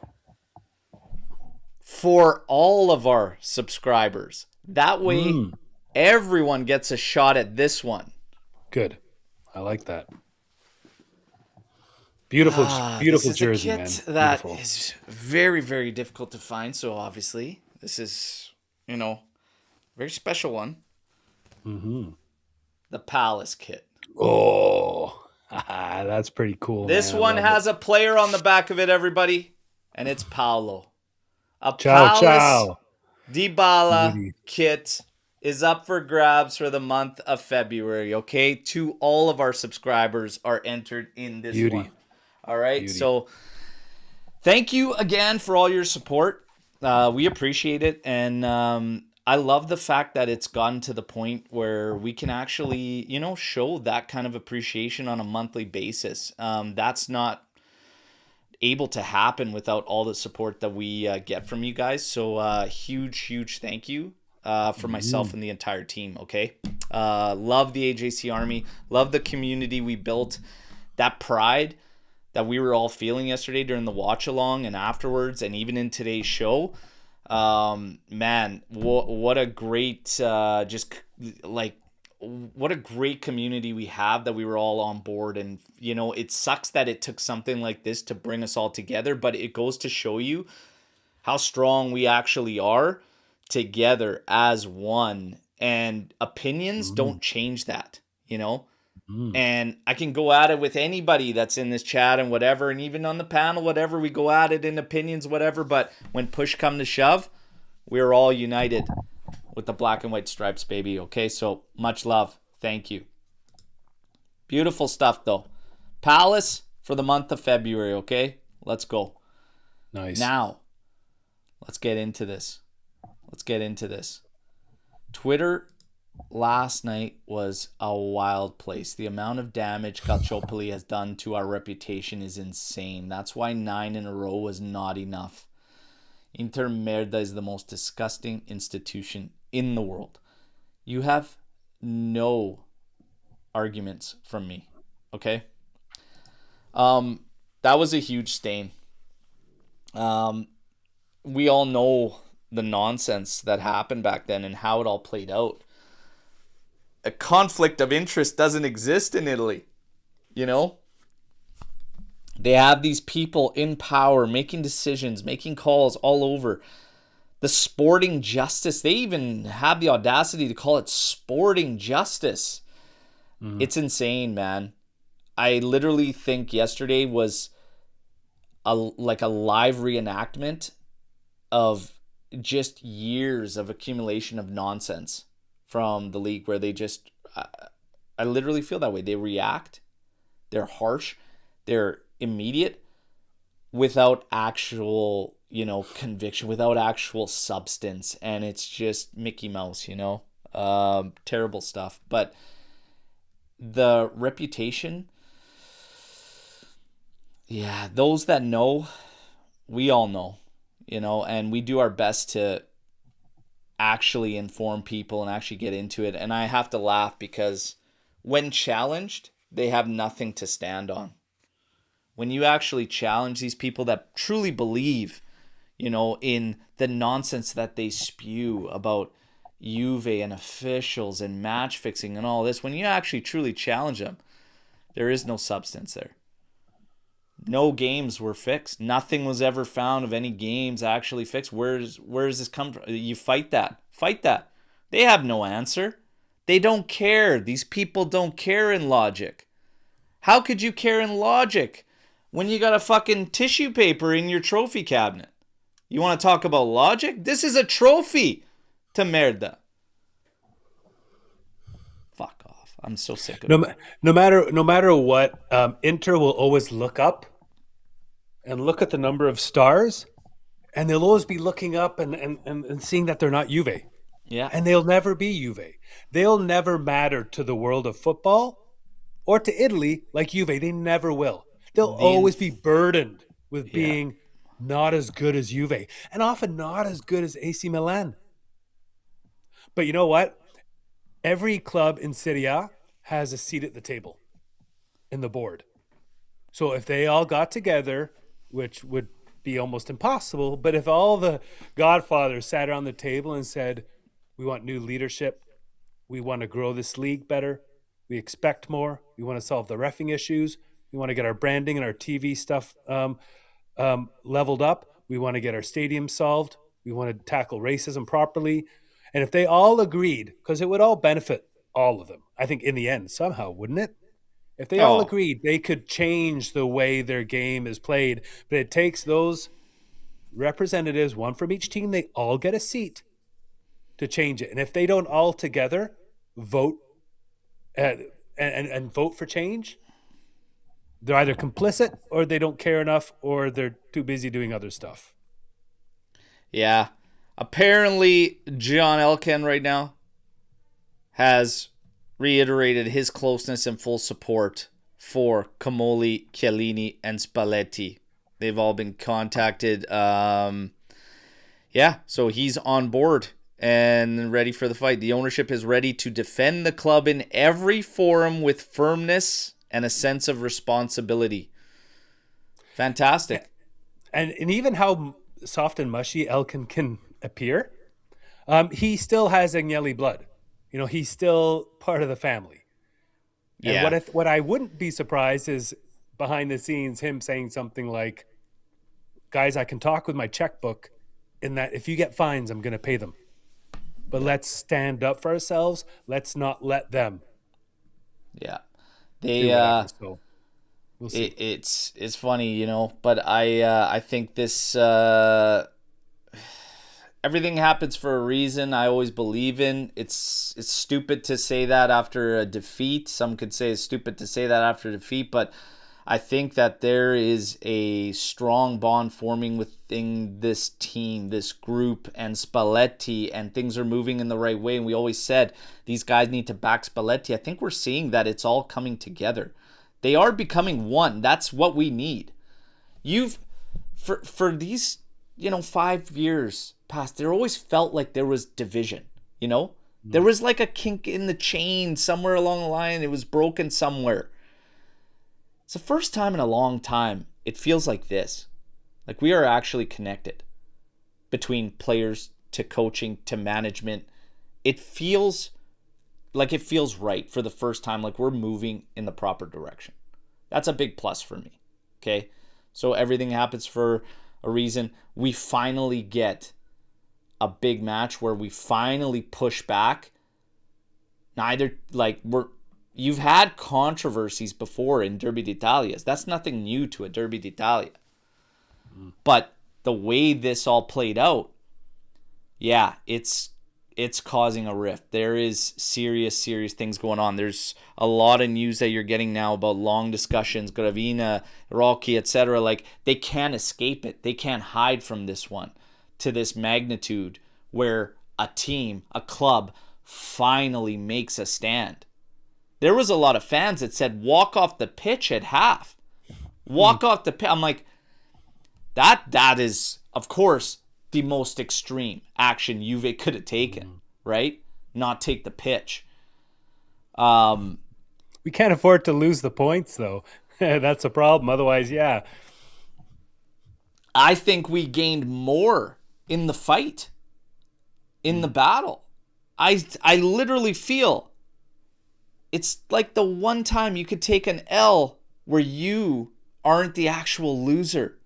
[SPEAKER 1] For all of our subscribers. That way, everyone gets a shot at this one.
[SPEAKER 3] Good. I like that. Beautiful, beautiful
[SPEAKER 1] this is
[SPEAKER 3] jersey,
[SPEAKER 1] a
[SPEAKER 3] man.
[SPEAKER 1] kit that
[SPEAKER 3] Beautiful.
[SPEAKER 1] is very, very difficult to find. So obviously, this is, very special one.
[SPEAKER 3] Mm-hmm.
[SPEAKER 1] The Palace kit.
[SPEAKER 3] Oh, that's pretty cool.
[SPEAKER 1] This
[SPEAKER 3] man.
[SPEAKER 1] one has a player on the back of it, everybody, and it's Paolo. A
[SPEAKER 3] Ciao,
[SPEAKER 1] Palace Dybala
[SPEAKER 3] Beauty.
[SPEAKER 1] kit is up for grabs for the month of February, okay? To all of our subscribers are entered in this
[SPEAKER 3] Beauty.
[SPEAKER 1] one. All right,
[SPEAKER 3] Beauty.
[SPEAKER 1] so thank you again for all your support. We appreciate it, and I love the fact that it's gotten to the point where we can actually, show that kind of appreciation on a monthly basis. That's not able to happen without all the support that we get from you guys. So huge thank you for myself and the entire team, okay? Love the AJC Army. Love the community we built. That pride that we were all feeling yesterday during the watch along and afterwards and even in today's show. Man, what a great what a great community we have that we were all on board. And it sucks that it took something like this to bring us all together, but it goes to show you how strong we actually are together as one, and opinions don't change that. And I can go at it with anybody that's in this chat and whatever, and even on the panel, whatever, we go at it in opinions, whatever. But when push come to shove, we're all united with the black and white stripes, baby. Okay, so much love. Thank you. Beautiful stuff, though. Palace for the month of February, okay? Let's go.
[SPEAKER 3] Nice.
[SPEAKER 1] Now, let's get into this. Twitter last night was a wild place. The amount of damage Calciopoli has done to our reputation is insane. That's why 9 in a row was not enough. Inter Merda is the most disgusting institution in the world. You have no arguments from me, okay? That was a huge stain. We all know the nonsense that happened back then and how it all played out. A conflict of interest doesn't exist in Italy. They have these people in power making decisions, making calls all over. The sporting justice, they even have the audacity to call it sporting justice. It's insane, man. I literally think yesterday was a live reenactment of just years of accumulation of nonsense from the league, where they just, I literally feel that way. They react, they're harsh, they're immediate, without actual, conviction, without actual substance, and it's just Mickey Mouse, terrible stuff. But the reputation, yeah, those that know, we all know, and we do our best to actually inform people and actually get into it. And I have to laugh because when challenged, they have nothing to stand on. When you actually challenge these people that truly believe, in the nonsense that they spew about Juve and officials and match fixing and all this, when you actually truly challenge them, there is no substance there. No games were fixed. Nothing was ever found of any games actually fixed. Where does this come from? You fight that. They have no answer. They don't care. These people don't care in logic. How could you care in logic when you got a fucking tissue paper in your trophy cabinet? You want to talk about logic? This is a trophy to merda. Fuck off. I'm so sick of
[SPEAKER 3] No,
[SPEAKER 1] it.
[SPEAKER 3] no matter what, Inter will always look up and look at the number of stars, and they'll always be looking up and seeing that they're not Juve,
[SPEAKER 1] Yeah.
[SPEAKER 3] and they'll never be Juve. They'll never matter to the world of football or to Italy like Juve. They never will. They'll always be burdened with
[SPEAKER 1] Yeah.
[SPEAKER 3] being not as good as Juve, and often not as good as AC Milan. But you know what? Every club in Serie A has a seat at the table in the board. So if they all got together, which would be almost impossible, but if all the godfathers sat around the table and said, we want new leadership, we want to grow this league better, we expect more, we want to solve the reffing issues, we want to get our branding and our TV stuff leveled up, we want to get our stadium solved, we want to tackle racism properly. And if they all agreed, because it would all benefit all of them, I think in the end, somehow, wouldn't it? If they all
[SPEAKER 1] Oh.
[SPEAKER 3] agreed, they could change the way their game is played. But it takes those representatives, one from each team, they all get a seat to change it. And if they don't all together vote and vote for change, they're either complicit or they don't care enough or they're too busy doing other stuff.
[SPEAKER 1] Yeah. Apparently, John Elkann right now has reiterated his closeness and full support for Comoli, Chiellini, and Spalletti. They've all been contacted. So he's on board and ready for the fight. The ownership is ready to defend the club in every forum with firmness and a sense of responsibility. Fantastic.
[SPEAKER 3] And even how soft and mushy Elkan can appear, he still has Agnelli blood. You know, he's still part of the family.
[SPEAKER 1] Yeah.
[SPEAKER 3] And what I wouldn't be surprised is behind the scenes him saying something like, guys, I can talk with my checkbook in that if you get fines, I'm going to pay them. But let's stand up for ourselves. Let's not let them
[SPEAKER 1] Yeah.
[SPEAKER 3] do whatever. So we'll see.
[SPEAKER 1] It's funny, you know, but I think this everything happens for a reason. I always believe in. It's stupid to say that after a defeat. Some could say it's stupid to say that after defeat, but I think that there is a strong bond forming within this team, this group, and Spalletti, and things are moving in the right way. And we always said these guys need to back Spalletti. I think we're seeing that it's all coming together. They are becoming one. That's what we need. For these, 5 years past, there always felt like there was division, There was like a kink in the chain somewhere along the line. It was broken somewhere. It's the first time in a long time it feels like this. Like we are actually connected between players to coaching to management. It feels right for the first time, like we're moving in the proper direction. That's a big plus for me. Okay? So everything happens for a reason. We finally get a big match where we finally push back. You've had controversies before in Derby d'Italia. That's nothing new to a Derby d'Italia. But the way this all played out, yeah, it's causing a rift. There is serious things going on. There's a lot of news that you're getting now about long discussions, Gravina, Rocky, etc. Like, they can't escape it. They can't hide from this one to this magnitude where a team, a club, finally makes a stand. There was a lot of fans that said, walk off the pitch at half. Walk off the pitch. I'm like, that is, of course, the most extreme action Juve could have taken, right? Not take the pitch.
[SPEAKER 3] We can't afford to lose the points, though. That's a problem. Otherwise, yeah.
[SPEAKER 1] I think we gained more in the fight, in the battle. I literally feel it's like the one time you could take an L where you aren't the actual loser.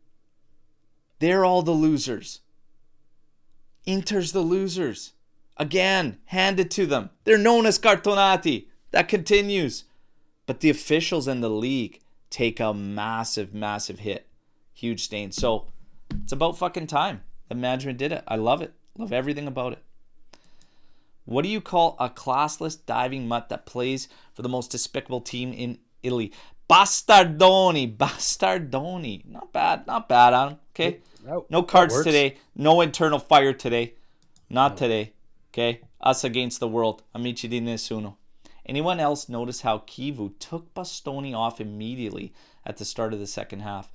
[SPEAKER 1] They're all the losers. Inter's the losers. Again, hand it to them. They're known as cartonati. That continues. But the officials and the league take a massive hit. Huge stain. So it's about fucking time. The management did it. I love it. Love everything about it. What do you call a classless diving mutt that plays for the most despicable team in Italy? Bastardoni. Bastardoni. Not bad, Adam. Okay. No cards today. No internal fire today. Not today. Okay. Us against the world. Amici di nessuno. Anyone else notice how Kivu took Bastoni off immediately at the start of the second half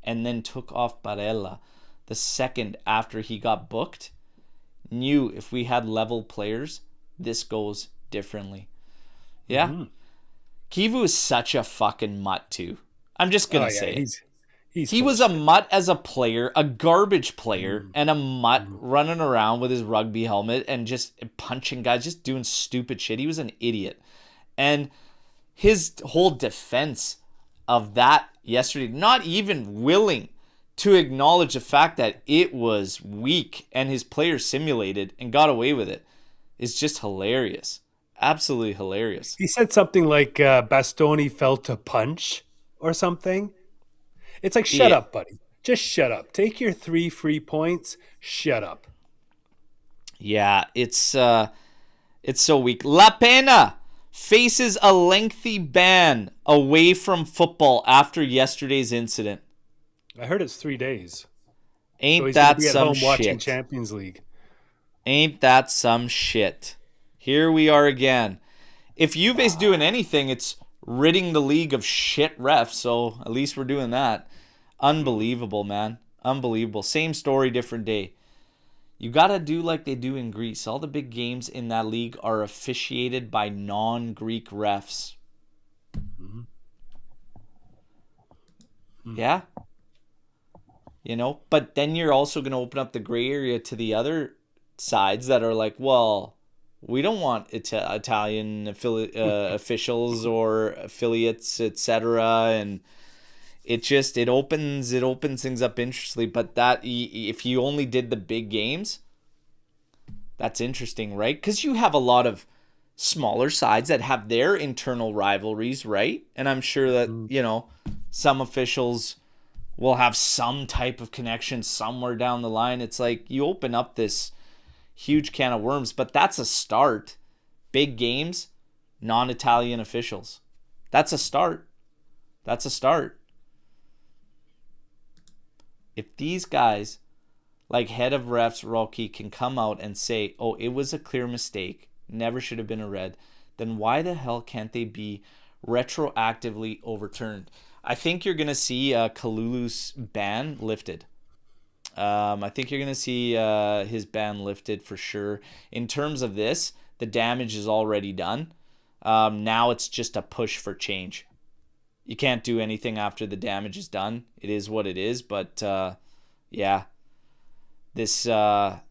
[SPEAKER 1] and then took off Barella the second after he got booked? Knew if we had level players, this goes differently. Yeah. Mm-hmm. Kivu is such a fucking mutt too. I'm just going to say it. He was a mutt as a player, a garbage player, and a mutt running around with his rugby helmet and just punching guys, just doing stupid shit. He was an idiot. And his whole defense of that yesterday, not even willing to acknowledge the fact that it was weak and his players simulated and got away with it, is just hilarious. Absolutely hilarious.
[SPEAKER 3] He said something like Bastoni felt a punch or something. It's like, shut up, buddy. Just shut up. Take your 3 free points. Shut up.
[SPEAKER 1] Yeah, it's so weak. La Pena faces a lengthy ban away from football after yesterday's incident.
[SPEAKER 3] I heard it's 3 days.
[SPEAKER 1] Ain't that some shit?
[SPEAKER 3] Watching Champions League.
[SPEAKER 1] Ain't that some shit? Here we are again. If Juve's doing anything, it's ridding the league of shit refs, so at least we're doing that. Unbelievable, man. Unbelievable. Same story, different day. You got to do like they do in Greece. All the big games in that league are officiated by non-Greek refs. Mm-hmm. Yeah. You know, but then you're also going to open up the gray area to the other sides that are like, well, we don't want Italian officials or affiliates, etc. And it opens things up interestingly. But that, if you only did the big games, that's interesting, right? Because you have a lot of smaller sides that have their internal rivalries, right? And I'm sure that some officials will have some type of connection somewhere down the line. It's like you open up this huge can of worms, but that's a start. Big games, non-Italian officials. That's a start. That's a start. If these guys, like head of refs Rocky, can come out and say, oh, it was a clear mistake, never should have been a red, then why the hell can't they be retroactively overturned? I think you're going to see Kalulu's ban lifted. I think you're going to see his ban lifted for sure. In terms of this, the damage is already done. Now it's just a push for change. You can't do anything after the damage is done. It is what it is. But yeah, this it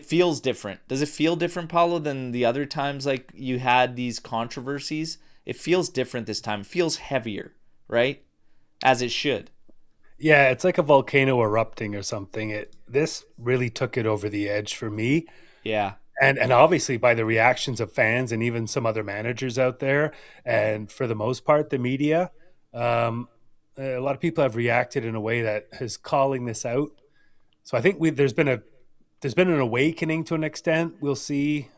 [SPEAKER 1] feels different. Does it feel different, Paulo, than the other times like you had these controversies? It feels different this time. It feels heavier, right? As it should.
[SPEAKER 3] Yeah, it's like a volcano erupting or something. This really took it over the edge for me.
[SPEAKER 1] Yeah.
[SPEAKER 3] And obviously by the reactions of fans and even some other managers out there. And for the most part, the media, a lot of people have reacted in a way that is calling this out. So I think there's been an awakening to an extent. We'll see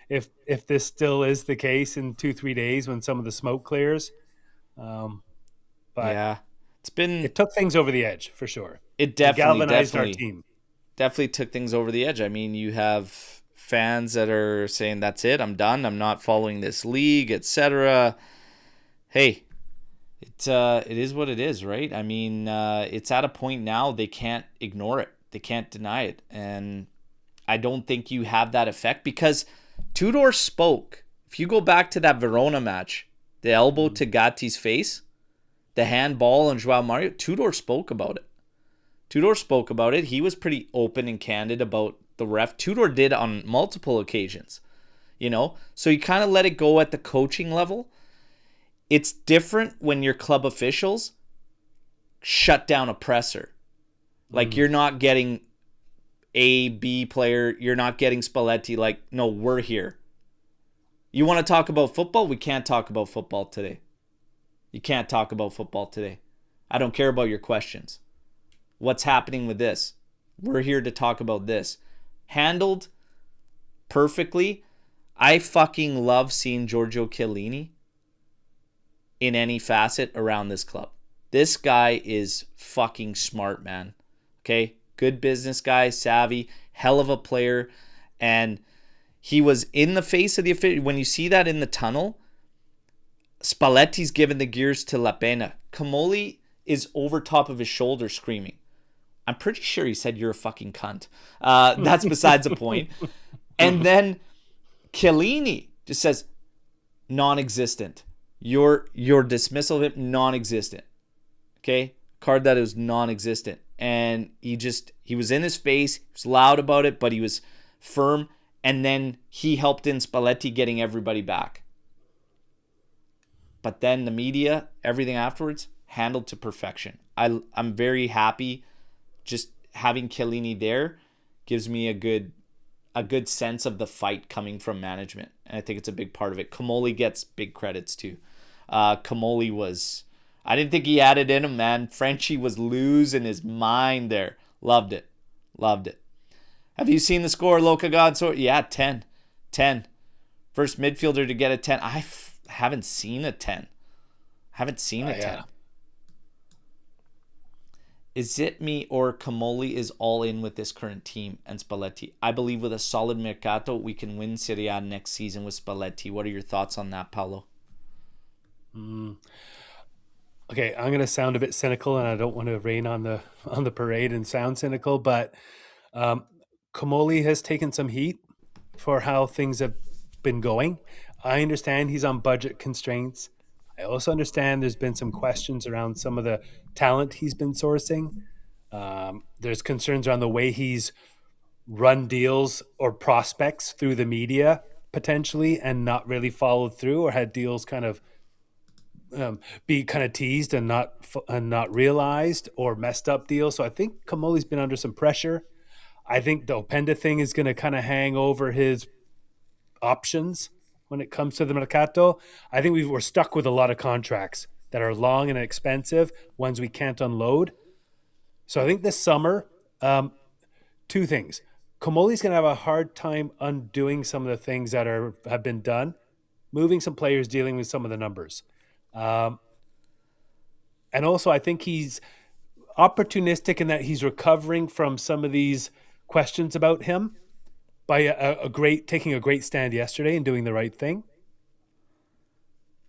[SPEAKER 3] if this still is the case in 2-3 days when some of the smoke clears. But
[SPEAKER 1] yeah.
[SPEAKER 3] It took things over the edge for sure.
[SPEAKER 1] It galvanized our team. Definitely took things over the edge. I mean, you have fans that are saying, that's it, I'm done, I'm not following this league, etc. Hey, it is what it is, right? I mean, it's at a point now they can't ignore it. They can't deny it. And I don't think you have that effect because Tudor spoke. If you go back to that Verona match, the elbow to Gatti's face, the handball and Joao Mario, Tudor spoke about it. He was pretty open and candid about the ref. Tudor did on multiple occasions, So you kind of let it go at the coaching level. It's different when your club officials shut down a presser. Like you're not getting A, B player. You're not getting Spalletti. Like, no, we're here. You want to talk about football? We can't talk about football today. You can't talk about football today. I don't care about your questions. What's happening with this? We're here to talk about this. Handled perfectly. I fucking love seeing Giorgio Chiellini in any facet around this club. This guy is fucking smart, man. Okay? Good business guy, savvy, hell of a player. And he was in the face of the official. When you see that in the tunnel, Spalletti's given the gears to La Pena. Comoli is over top of his shoulder screaming. I'm pretty sure he said, "You're a fucking cunt." That's besides the point. And then Chiellini just says, non-existent. Your dismissal of him, non-existent. Okay? Card that is non-existent. And he was in his face. He was loud about it, but he was firm. And then he helped in Spalletti getting everybody back. But then the media, everything afterwards, handled to perfection. I'm very happy. Just having Chiellini there gives me a good sense of the fight coming from management. And I think it's a big part of it. Comoli gets big credits too. Comoli I didn't think he had it in him, man. Frenchie was losing his mind there. Loved it. Have you seen the score, Loca God? So yeah, 10. First midfielder to get a 10. I haven't seen a 10. Haven't seen a 10. Is it me or Comoli is all in with this current team and Spalletti? I believe with a solid mercato, we can win Serie A next season with Spalletti. What are your thoughts on that, Paolo?
[SPEAKER 3] Okay, I'm going to sound a bit cynical, and I don't want to rain on the parade and sound cynical, but Comoli has taken some heat for how things have been going. I understand he's on budget constraints. I also understand there's been some questions around some of the talent he's been sourcing. There's concerns around the way he's run deals or prospects through the media potentially and not really followed through, or had deals kind of be kind of teased and not realized, or messed up deals. So I think Comoli's been under some pressure. I think the Openda thing is going to kind of hang over his options when it comes to the Mercato. I think we're stuck with a lot of contracts that are long and expensive, ones we can't unload. So I think this summer, two things. Comoli's going to have a hard time undoing some of the things that have been done, moving some players, dealing with some of the numbers. And also, I think he's opportunistic in that he's recovering from some of these questions about him by taking a great stand yesterday and doing the right thing.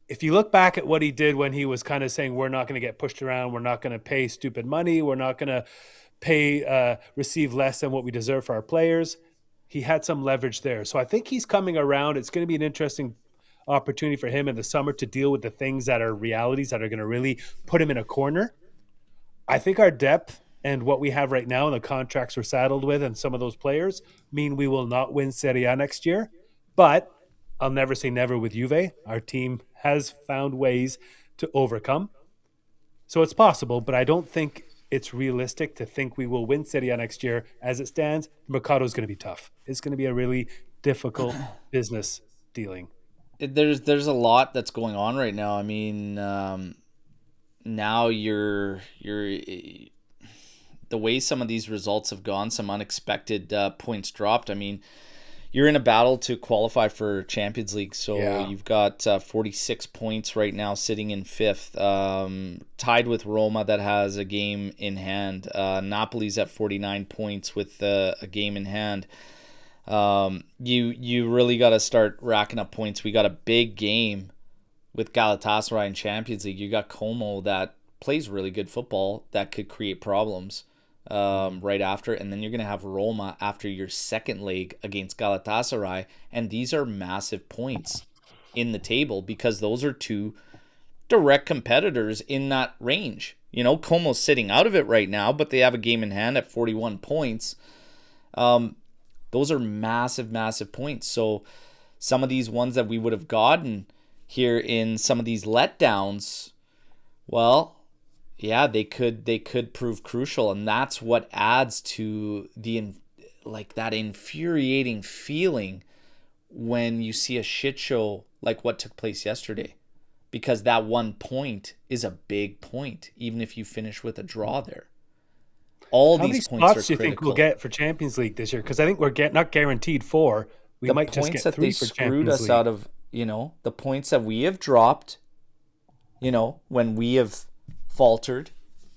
[SPEAKER 3] If you look back at what he did when he was kind of saying, we're not going to get pushed around, we're not going to pay stupid money, we're not going to receive less than what we deserve for our players, he had some leverage there. So I think he's coming around. It's going to be an interesting opportunity for him in the summer to deal with the things that are realities that are going to really put him in a corner. I think our depth and what we have right now and the contracts we're saddled with and some of those players mean we will not win Serie A next year. But I'll never say never with Juve. Our team has found ways to overcome. So it's possible, but I don't think it's realistic to think we will win Serie A next year. As it stands, Mercado is going to be tough. It's going to be a really difficult business dealing.
[SPEAKER 1] There's a lot that's going on right now. I mean, now you're the way some of these results have gone, some unexpected points dropped. I mean, you're in a battle to qualify for Champions League, so you've got 46 points right now, sitting in fifth, tied with Roma that has a game in hand. Napoli's at 49 points with a game in hand. You really got to start racking up points. We got a big game with Galatasaray in Champions League. You got Como that plays really good football that could create problems right after, and then you're going to have Roma after your second leg against Galatasaray, and these are massive points in the table because those are two direct competitors in that range. You know, Como's sitting out of it right now, but they have a game in hand at 41 points. Those are massive, massive points. So some of these ones that we would have gotten here in some of these letdowns, well, yeah, they could prove crucial, and that's what adds to that infuriating feeling when you see a shit show like what took place yesterday, because that 1 point is a big point, even if you finish with a draw there. All
[SPEAKER 3] How
[SPEAKER 1] these
[SPEAKER 3] many
[SPEAKER 1] points
[SPEAKER 3] spots
[SPEAKER 1] are
[SPEAKER 3] do you think
[SPEAKER 1] critical.
[SPEAKER 3] we'll get for Champions League this year? Because I think we're not guaranteed 4, We
[SPEAKER 1] the
[SPEAKER 3] might just
[SPEAKER 1] points
[SPEAKER 3] get
[SPEAKER 1] that they
[SPEAKER 3] 3 for
[SPEAKER 1] screwed
[SPEAKER 3] Champions
[SPEAKER 1] us
[SPEAKER 3] League.
[SPEAKER 1] out of, the points that we have dropped, when we have faltered,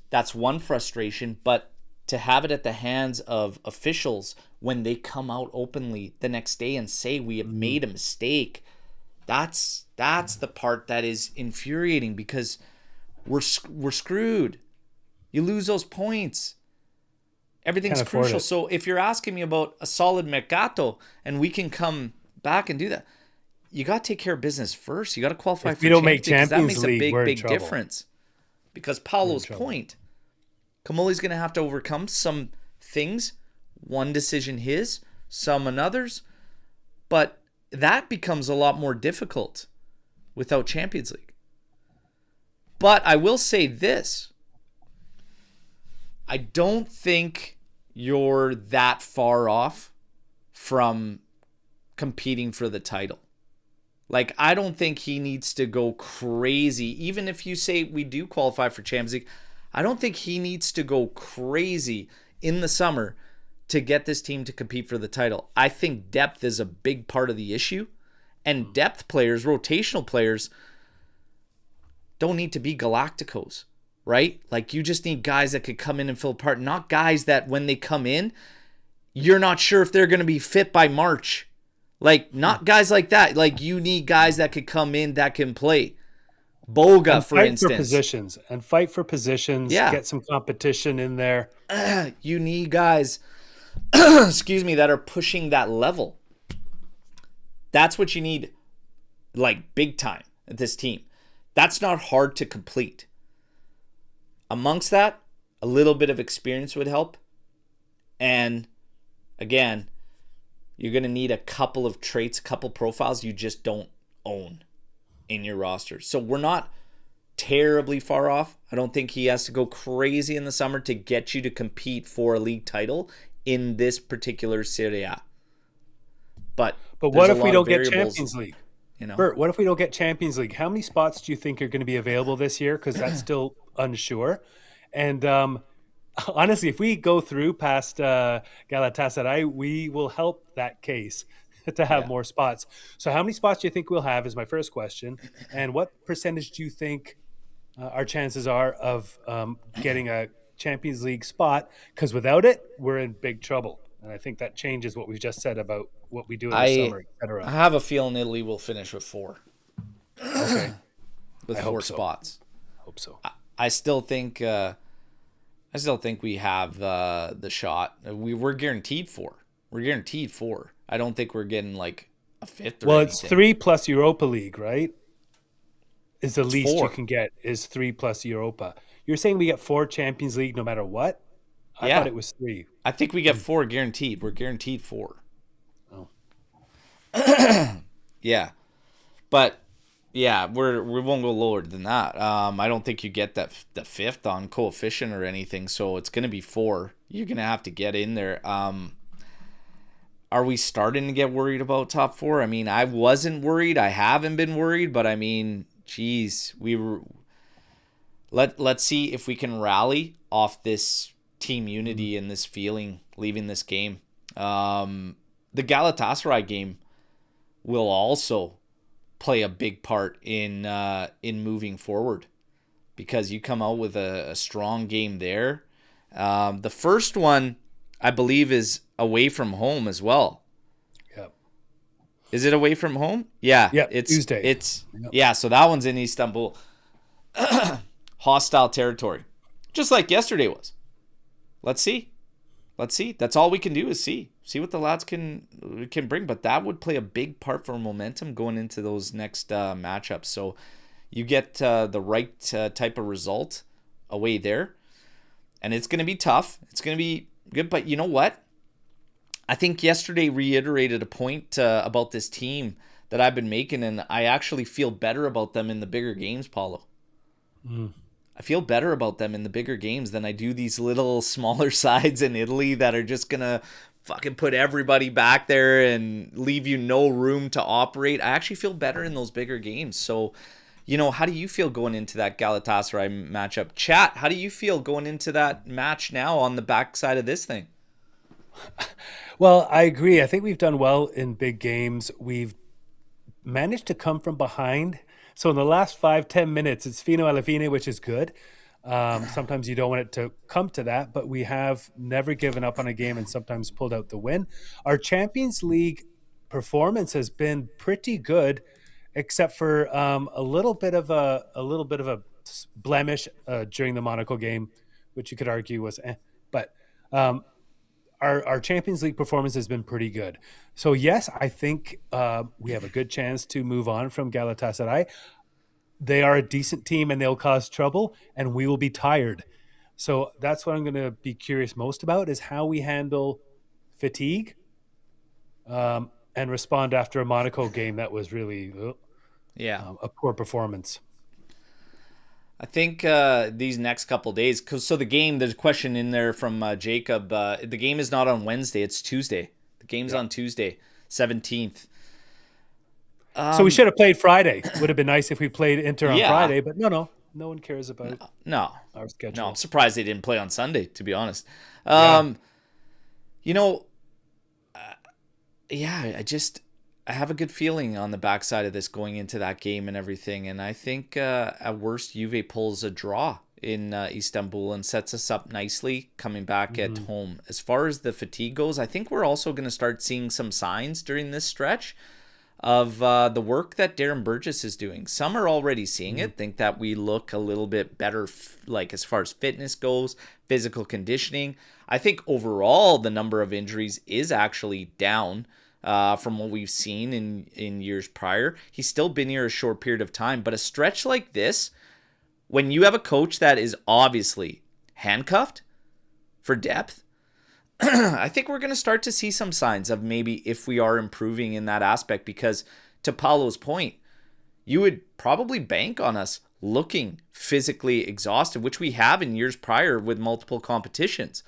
[SPEAKER 1] that's one frustration. But to have it at the hands of officials when they come out openly the next day and say we have made a mistake, that's the part that is infuriating, because we're screwed. You lose those points. Everything's
[SPEAKER 3] Can't afford
[SPEAKER 1] crucial.
[SPEAKER 3] it.
[SPEAKER 1] So if you're asking me about a solid mercato and we can come back and do that, you got to take care of business first. You got to qualify
[SPEAKER 3] If
[SPEAKER 1] for
[SPEAKER 3] we don't make
[SPEAKER 1] Champions League, 'cause that
[SPEAKER 3] Champions
[SPEAKER 1] makes a
[SPEAKER 3] League,
[SPEAKER 1] big,
[SPEAKER 3] we're in
[SPEAKER 1] big
[SPEAKER 3] trouble.
[SPEAKER 1] difference. Because Paulo's
[SPEAKER 3] trouble.
[SPEAKER 1] point, Kamoli's going to have to overcome some things. One decision his, some another's. But that becomes a lot more difficult without Champions League. But I will say this. I don't think you're that far off from competing for the title. Like, I don't think he needs to go crazy. Even if you say we do qualify for Champions League, I don't think he needs to go crazy in the summer to get this team to compete for the title. I think depth is a big part of the issue. And depth players, rotational players, don't need to be Galacticos, right? Like, you just need guys that could come in and fill a part, not guys that when they come in, you're not sure if they're going to be fit by March. Like, not guys like that. Like, you need guys that could come in that can play. Boga,
[SPEAKER 3] And
[SPEAKER 1] for
[SPEAKER 3] fight
[SPEAKER 1] instance.
[SPEAKER 3] fight for positions.
[SPEAKER 1] Yeah.
[SPEAKER 3] Get some competition in there.
[SPEAKER 1] You need guys, excuse me, that are pushing that level. That's what you need, like, big time at this team. That's not hard to complete. Amongst that, a little bit of experience would help. And again, you're going to need a couple of traits, a couple profiles you just don't own in your roster. So we're not terribly far off. I don't think he has to go crazy in the summer to get you to compete for a league title in this particular Serie A. But
[SPEAKER 3] what if we don't get Champions League?
[SPEAKER 1] You know?
[SPEAKER 3] Bert, what if we don't get Champions League? How many spots do you think are going to be available this year? Because that's still unsure. And honestly, if we go through past Galatasaray, we will help that case to have more spots. So how many spots do you think we'll have is my first question. And what percentage do you think our chances are of getting a Champions League spot? Because without it, we're in big trouble. And I think that changes what we've just said about what we do in the summer, etc.
[SPEAKER 1] I have a feeling Italy will finish with 4.
[SPEAKER 3] Okay.
[SPEAKER 1] With 4 spots.
[SPEAKER 3] Hope so.
[SPEAKER 1] I still think we have the shot. We're guaranteed 4. We're guaranteed 4. I don't think we're getting like a 5th.
[SPEAKER 3] Well, it's 3 plus Europa League, right? Is the least
[SPEAKER 1] 4.
[SPEAKER 3] you can get is 3 plus Europa. You're saying we get 4 Champions League no matter what? I thought it was 3.
[SPEAKER 1] I think we get 4 guaranteed. We're guaranteed 4.
[SPEAKER 3] Oh.
[SPEAKER 1] Yeah. But yeah, we won't go lower than that. I don't think you get the 5th on coefficient or anything, so it's going to be 4. You're going to have to get in there. Are we starting to get worried about top 4? I mean, I wasn't worried. I haven't been worried, but I mean, geez, let's see if we can rally off this team unity and this feeling leaving this game. The Galatasaray game will also play a big part in moving forward, because you come out with a strong game there. The first one, I believe, is away from home as well.
[SPEAKER 3] Yep.
[SPEAKER 1] Is it away from home? Yeah.
[SPEAKER 3] Yep,
[SPEAKER 1] It's
[SPEAKER 3] Tuesday.
[SPEAKER 1] Yeah, so that one's in Istanbul. Hostile territory. Just like yesterday was. Let's see. That's all we can do is see what the lads can bring. But that would play a big part for momentum going into those next matchups. So you get the right type of result away there, and it's going to be tough. It's going to be good. But you know what? I think yesterday reiterated a point about this team that I've been making, and I actually feel better about them in the bigger games, Paulo. I feel better about them in the bigger games than I do these little smaller sides in Italy that are just going to fucking put everybody back there and leave you no room to operate. I actually feel better in those bigger games. So, how do you feel going into that Galatasaray matchup? Chat, how do you feel going into that match now on the backside of this thing?
[SPEAKER 3] Well, I agree. I think we've done well in big games. We've managed to come from behind. So in the last 5-10 minutes, it's fino alla fine, which is good. Sometimes you don't want it to come to that, but we have never given up on a game and sometimes pulled out the win. Our Champions League performance has been pretty good, except for a little bit of a blemish during the Monaco game, which you could argue was, but um, our Champions League performance has been pretty good. So yes, I think we have a good chance to move on from Galatasaray. They are a decent team and they'll cause trouble, and we will be tired. So that's what I'm going to be curious most about is how we handle fatigue and respond after a Monaco game that was really
[SPEAKER 1] Yeah.
[SPEAKER 3] a poor performance.
[SPEAKER 1] I think these next couple days, so the game, there's a question in there from Jacob. The game is not on Wednesday, it's Tuesday. The game's on Tuesday, 17th.
[SPEAKER 3] So we should have played Friday. Would have been nice if we played Inter on
[SPEAKER 1] Yeah.
[SPEAKER 3] Friday, but no one cares about
[SPEAKER 1] No,
[SPEAKER 3] our schedule.
[SPEAKER 1] no, I'm surprised they didn't play on Sunday, to be honest.
[SPEAKER 3] Yeah.
[SPEAKER 1] You know, yeah, I have a good feeling on the backside of this going into that game and everything. And I think at worst, Juve pulls a draw in Istanbul and sets us up nicely coming back at home. As far as the fatigue goes, I think we're also going to start seeing some signs during this stretch of the work that Darren Burgess is doing. Some are already seeing it, think that we look a little bit better, like as far as fitness goes, physical conditioning. I think overall the number of injuries is actually down from what we've seen in years prior. He's still been here a short period of time, but a stretch like this, when you have a coach that is obviously handcuffed for depth, I think we're going to start to see some signs of maybe if we are improving in that aspect, because to Paulo's point, you would probably bank on us looking physically exhausted, which we have in years prior with multiple competitions.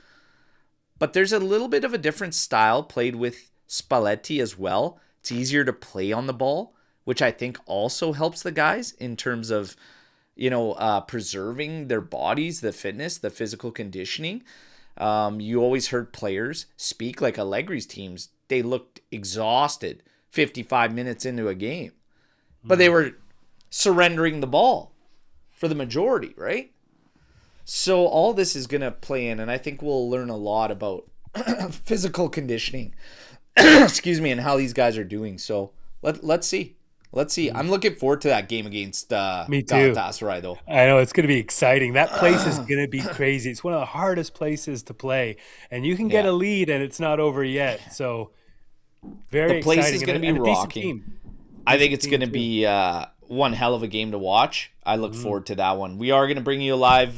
[SPEAKER 1] But there's a little bit of a different style played with Spalletti as well. It's easier to play on the ball, which I think also helps the guys in terms of, preserving their bodies, the fitness, the physical conditioning. You always heard players speak like Allegri's teams. They looked exhausted 55 minutes into a game, but they were surrendering the ball for the majority, right? So all this is going to play in, and I think we'll learn a lot about physical conditioning, excuse me, and how these guys are doing. So let's see. Let's see. I'm looking forward to that game against
[SPEAKER 3] Me too.
[SPEAKER 1] Galatasaray, though.
[SPEAKER 3] I know it's going to be exciting. That place is going to be crazy. It's one of the hardest places to play, and you can get a lead, and it's not over yet. So very
[SPEAKER 1] The place
[SPEAKER 3] exciting.
[SPEAKER 1] is going to
[SPEAKER 3] And
[SPEAKER 1] be
[SPEAKER 3] a decent
[SPEAKER 1] rocking.
[SPEAKER 3] team.
[SPEAKER 1] I think it's
[SPEAKER 3] team
[SPEAKER 1] going to
[SPEAKER 3] too.
[SPEAKER 1] be one hell of a game to watch. I look forward to that one. We are going to bring you a live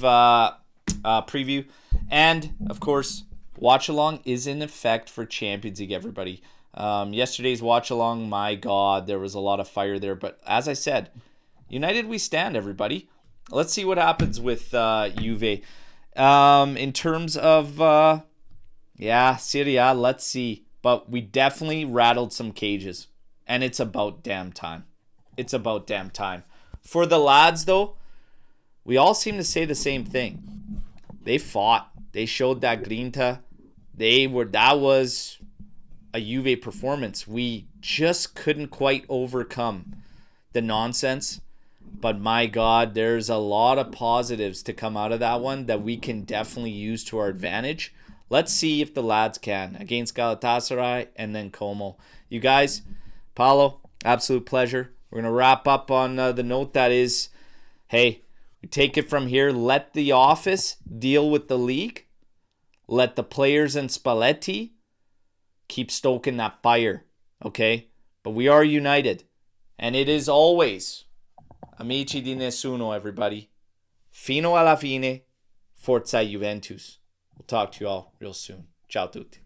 [SPEAKER 1] preview. And, of course, watch along is in effect for Champions League, everybody. Yesterday's watch along, my God, there was a lot of fire there. But as I said, united we stand, everybody. Let's see what happens with Juve. In terms of, Serie A, let's see. But we definitely rattled some cages. And it's about damn time. It's about damn time. For the lads, though, we all seem to say the same thing. They fought. They showed that grinta. That was a Juve performance. We just couldn't quite overcome the nonsense. But my God, there's a lot of positives to come out of that one that we can definitely use to our advantage. Let's see if the lads can against Galatasaray and then Como. You guys, Paulo, absolute pleasure. We're going to wrap up on the note that is, hey, we take it from here. Let the office deal with the league. Let the players and Spalletti keep stoking that fire, okay? But we are united. And it is always, amici di nessuno, everybody. Fino alla fine, forza Juventus. We'll talk to you all real soon. Ciao tutti.